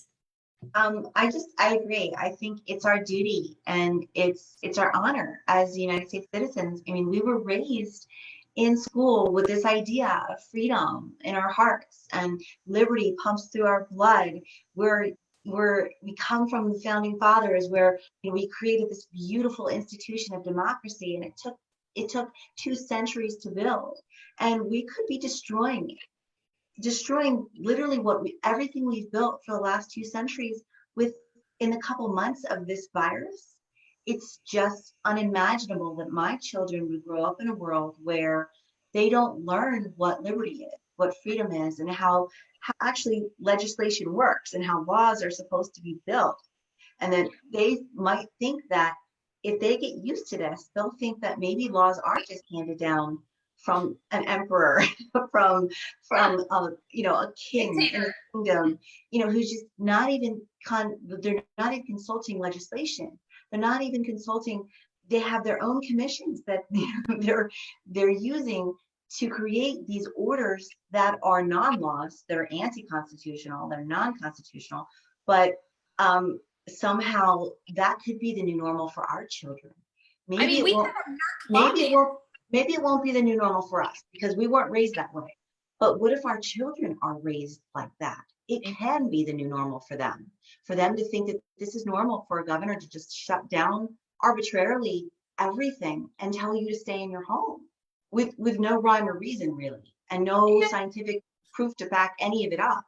I agree. I think it's our duty and it's our honor as United States citizens. I mean, we were raised in school with this idea of freedom in our hearts, and liberty pumps through our blood. We come from the founding fathers, where, you know, we created this beautiful institution of democracy, and it took 2 centuries to build, and we could be destroying literally everything we've built for the last 2 centuries within a couple months of this virus. It's just unimaginable that my children would grow up in a world where they don't learn what liberty is, what freedom is, and how actually legislation works, and how laws are supposed to be built. And that they might think that if they get used to this, they'll think that maybe laws are just handed down from an emperor, from you know, a king in a kingdom, you know, who's just not even they're not even consulting legislation. They're not even consulting. They have their own commissions that they're using to create these orders that are non-laws, that are anti-constitutional, they're non-constitutional, but somehow that could be the new normal for our children. Maybe it won't be the new normal for us because we weren't raised that way. But what if our children are raised like that? It can be the new normal for them to think that this is normal for a governor to just shut down arbitrarily everything and tell you to stay in your home with no rhyme or reason, really, and no scientific proof to back any of it up.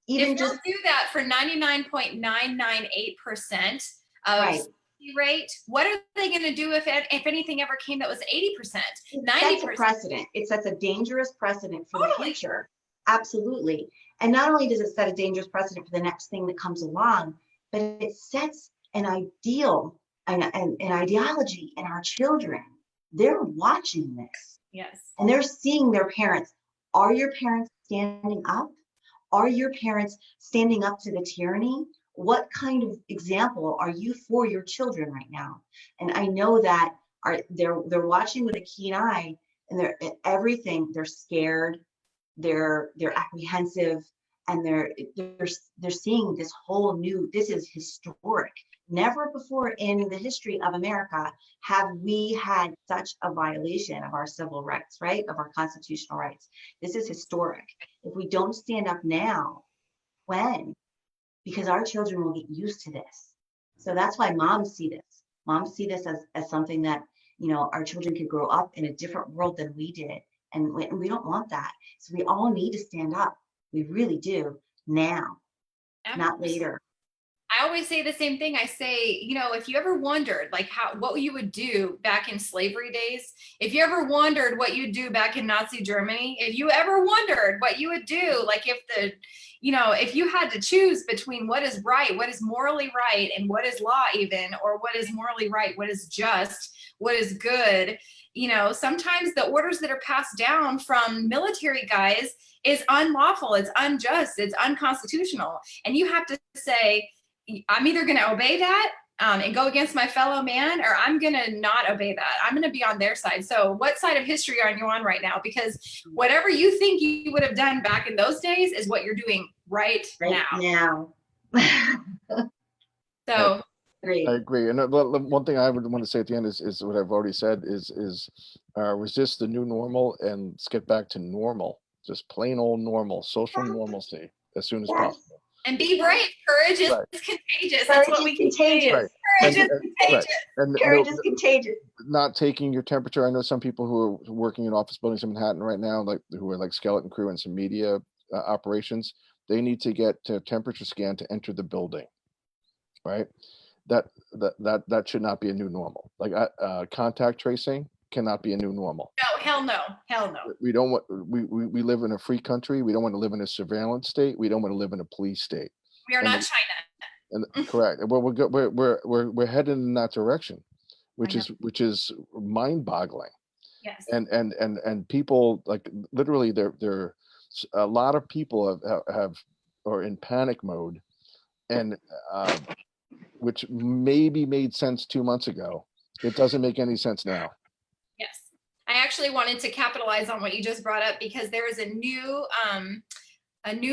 Even if just do that for 99.998% of rate, what are they going to do if anything ever came that was 80%, 90%? That's a precedent. It sets a dangerous precedent for the future. Absolutely. And not only does it set a dangerous precedent for the next thing that comes along, but it sets an ideal, an ideology in our children. They're watching this. Yes. And they're seeing their parents. Are your parents standing up? Are your parents standing up to the tyranny? What kind of example are you for your children right now? And I know that they're watching with a keen eye, and they're scared, they're apprehensive, and they're seeing this whole new. This is historic. Never before in the history of America have we had such a violation of our civil rights, right? Of our constitutional rights. This is historic. If we don't stand up now, when? Because our children will get used to this. So that's why moms see this. moms see this as something that, you know, our children could grow up in a different world than we did. And we don't want that. So we all need to stand up. We really do now, not later. I always say the same thing. I say, you know, if you ever wondered like what you would do back in slavery days, if you ever wondered what you'd do back in Nazi Germany, if you ever wondered what you would do, like if you had to choose between what is right, what is morally right, and what is law even, or what is morally right, what is just, what is good, you know, sometimes the orders that are passed down from military guys is unlawful, it's unjust, it's unconstitutional. And you have to say, I'm either going to obey that and go against my fellow man, or I'm going to not obey that. I'm going to be on their side. So what side of history are you on right now? Because whatever you think you would have done back in those days is what you're doing right now. So I agree. And one thing I would want to say at the end is what I've already said is resist the new normal and let's get back to normal, just plain old normal, social normalcy as soon as possible. And be brave. Courage is contagious. That's what we contagious. Right. Courage is contagious. And Courage is contagious. Not taking your temperature. I know some people who are working in office buildings in Manhattan right now, like who are like skeleton crew and some media operations. They need to get a temperature scan to enter the building. Right. That should not be a new normal. Like contact tracing cannot be a new normal. No, hell no. We don't want. We live in a free country. We don't want to live in a surveillance state. We don't want to live in a police state. We are not China. And correct. Well, we're headed in that direction, which is mind-boggling. Yes. And people, like, literally, there a lot of people have are in panic mode, and which maybe made sense 2 months ago. It doesn't make any sense now. Yes. I actually wanted to capitalize on what you just brought up because there is a new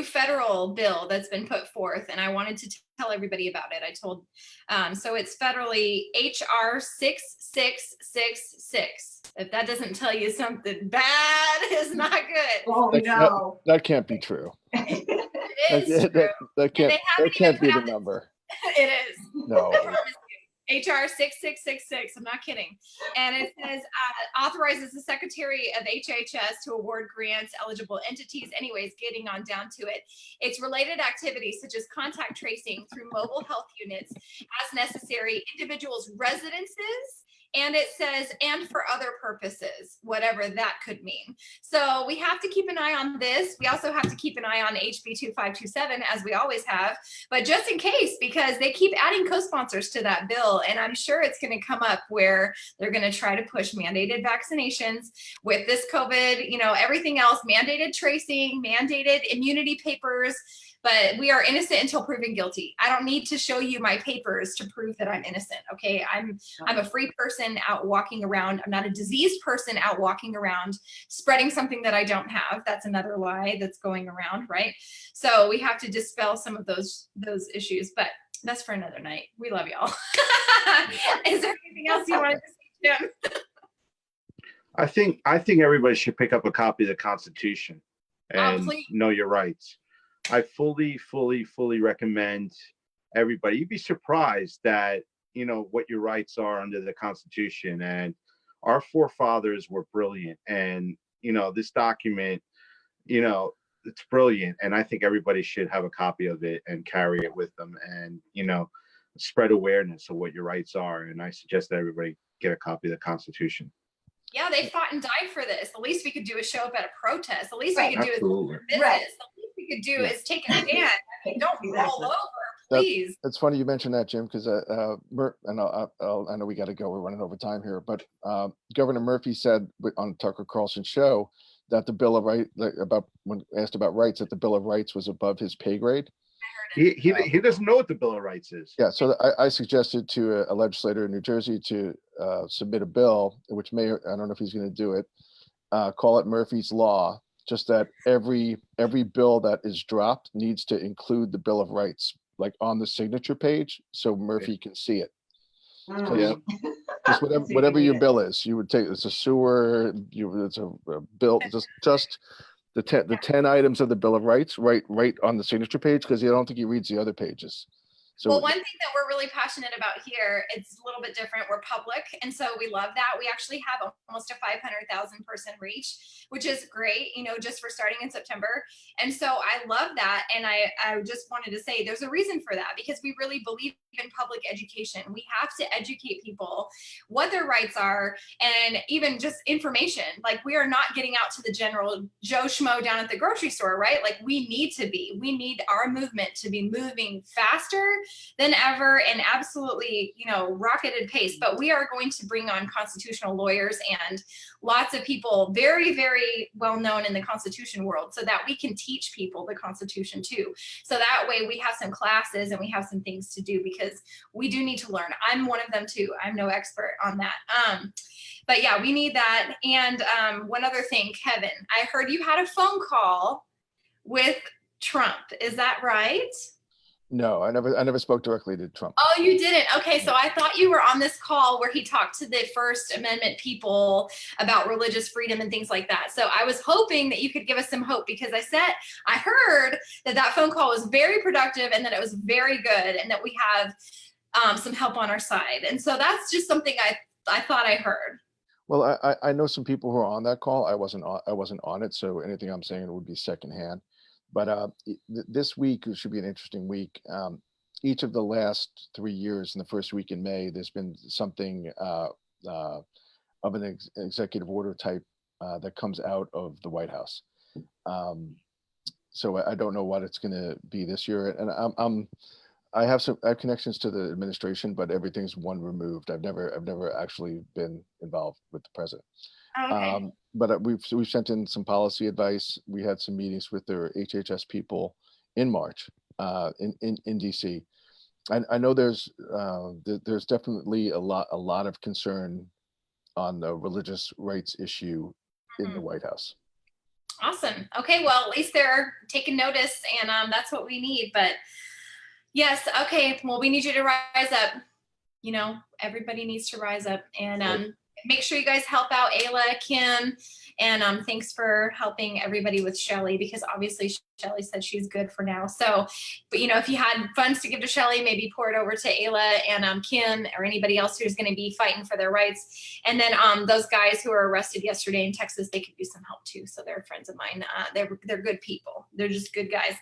federal bill that's been put forth, and I wanted to tell everybody about it. I told, so it's federally HR 6666. If that doesn't tell you something bad is not good. Oh no, that can't be true. It is true. That can't be the number. It is. No. HR 6666. I'm not kidding. And it says authorizes the Secretary of HHS to award grants eligible entities. Anyways, getting on down to it. It's related activities such as contact tracing through mobile health units as necessary, individuals' residences, and it says, and for other purposes, whatever that could mean. So we have to keep an eye on this. We also have to keep an eye on HB 2527, as we always have, but just in case, because they keep adding co-sponsors to that bill. And I'm sure it's going to come up where they're going to try to push mandated vaccinations with this COVID, you know, everything else, mandated tracing, mandated immunity papers. But we are innocent until proven guilty. I don't need to show you my papers to prove that I'm innocent. Okay, I'm a free person out walking around. I'm not a diseased person out walking around spreading something that I don't have. That's another lie that's going around, right? So we have to dispel some of those issues. But that's for another night. We love y'all. Is there anything else you wanted to say, Jim? I think everybody should pick up a copy of the Constitution and know your rights. I fully recommend everybody. You'd be surprised that, you know, what your rights are under the Constitution. And our forefathers were brilliant. And, you know, this document, you know, it's brilliant. And I think everybody should have a copy of it and carry it with them and, you know, spread awareness of what your rights are. And I suggest that everybody get a copy of the Constitution. Yeah, they fought and died for this. The least we could do is show up at a protest. The least we could do is business. Right. The least we could do is take a stand. I mean, don't roll over, please. It's funny you mentioned that, Jim, because and I know we got to go. We're running over time here, but Governor Murphy said on Tucker Carlson's show that the Bill of Rights, when asked about rights, that the Bill of Rights was above his pay grade. He doesn't know what the Bill of Rights is. Yeah, so I suggested to a legislator in New Jersey to submit a bill, which I don't know if he's going to do it, call it Murphy's Law, just that every bill that is dropped needs to include the Bill of Rights, like on the signature page, so Murphy can see it. So, yeah, just whatever your bill is, you would take. It's a sewer, it's a bill, just the 10 items of the Bill of Rights, right on the signature page, because I don't think he reads the other pages. So Well, one thing that we're really passionate about here, it's a little bit different. We're public, and so we love that. We actually have almost a 500,000 person reach, which is great, you know, just for starting in September. And so I love that. And I just wanted to say there's a reason for that, because we really believe in public education. We have to educate people what their rights are, and even just information. Like, we are not getting out to the general Joe Schmo down at the grocery store, right? Like, we need our movement to be moving faster than ever, and absolutely, you know, rocketed pace. But we are going to bring on constitutional lawyers and lots of people very, very well known in the Constitution world, so that we can teach people the Constitution too. So that way we have some classes and we have some things to do, because we do need to learn. I'm one of them too. I'm no expert on that. But yeah, we need that. And one other thing, Kevin, I heard you had a phone call with Trump. Is that right? no, I never spoke directly to Trump. Oh, you didn't? Okay, so I thought you were on this call where he talked to the First Amendment people about religious freedom and things like that. So I was hoping that you could give us some hope, because I heard that phone call was very productive and that it was very good, and that we have some help on our side. And so that's just something I thought I heard. Well, I know some people who are on that call. I wasn't on it, so anything I'm saying would be secondhand. But this week should be an interesting week. Each of the last 3 years, in the first week in May, there's been something of an executive order type that comes out of the White House. So I don't know what it's going to be this year, and I have connections to the administration, but everything's one removed. I've never actually been involved with the president. Okay. But we've sent in some policy advice. We had some meetings with their HHS people in March in DC. I know there's definitely a lot of concern on the religious rights issue in the White House. Awesome. Okay, well, at least they're taking notice, and that's what we need. But yes, okay, well, we need you to rise up. You know, everybody needs to rise up, and make sure you guys help out Ayla, Kim, and thanks for helping everybody with Shelly, because obviously Shelly said she's good for now. So, but you know, if you had funds to give to Shelly, maybe pour it over to Ayla and Kim, or anybody else who's going to be fighting for their rights. And then those guys who were arrested yesterday in Texas, they could use some help too. So they're friends of mine. They're good people. They're just good guys.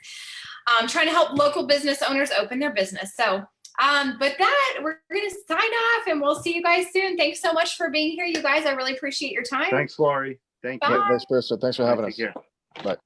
Trying to help local business owners open their business. So but that, we're going to sign off, and we'll see you guys soon. Thanks so much for being here, you guys. I really appreciate your time. Thanks, Lori. Thank you. Vice versa. Thanks for having us. Take care. Bye.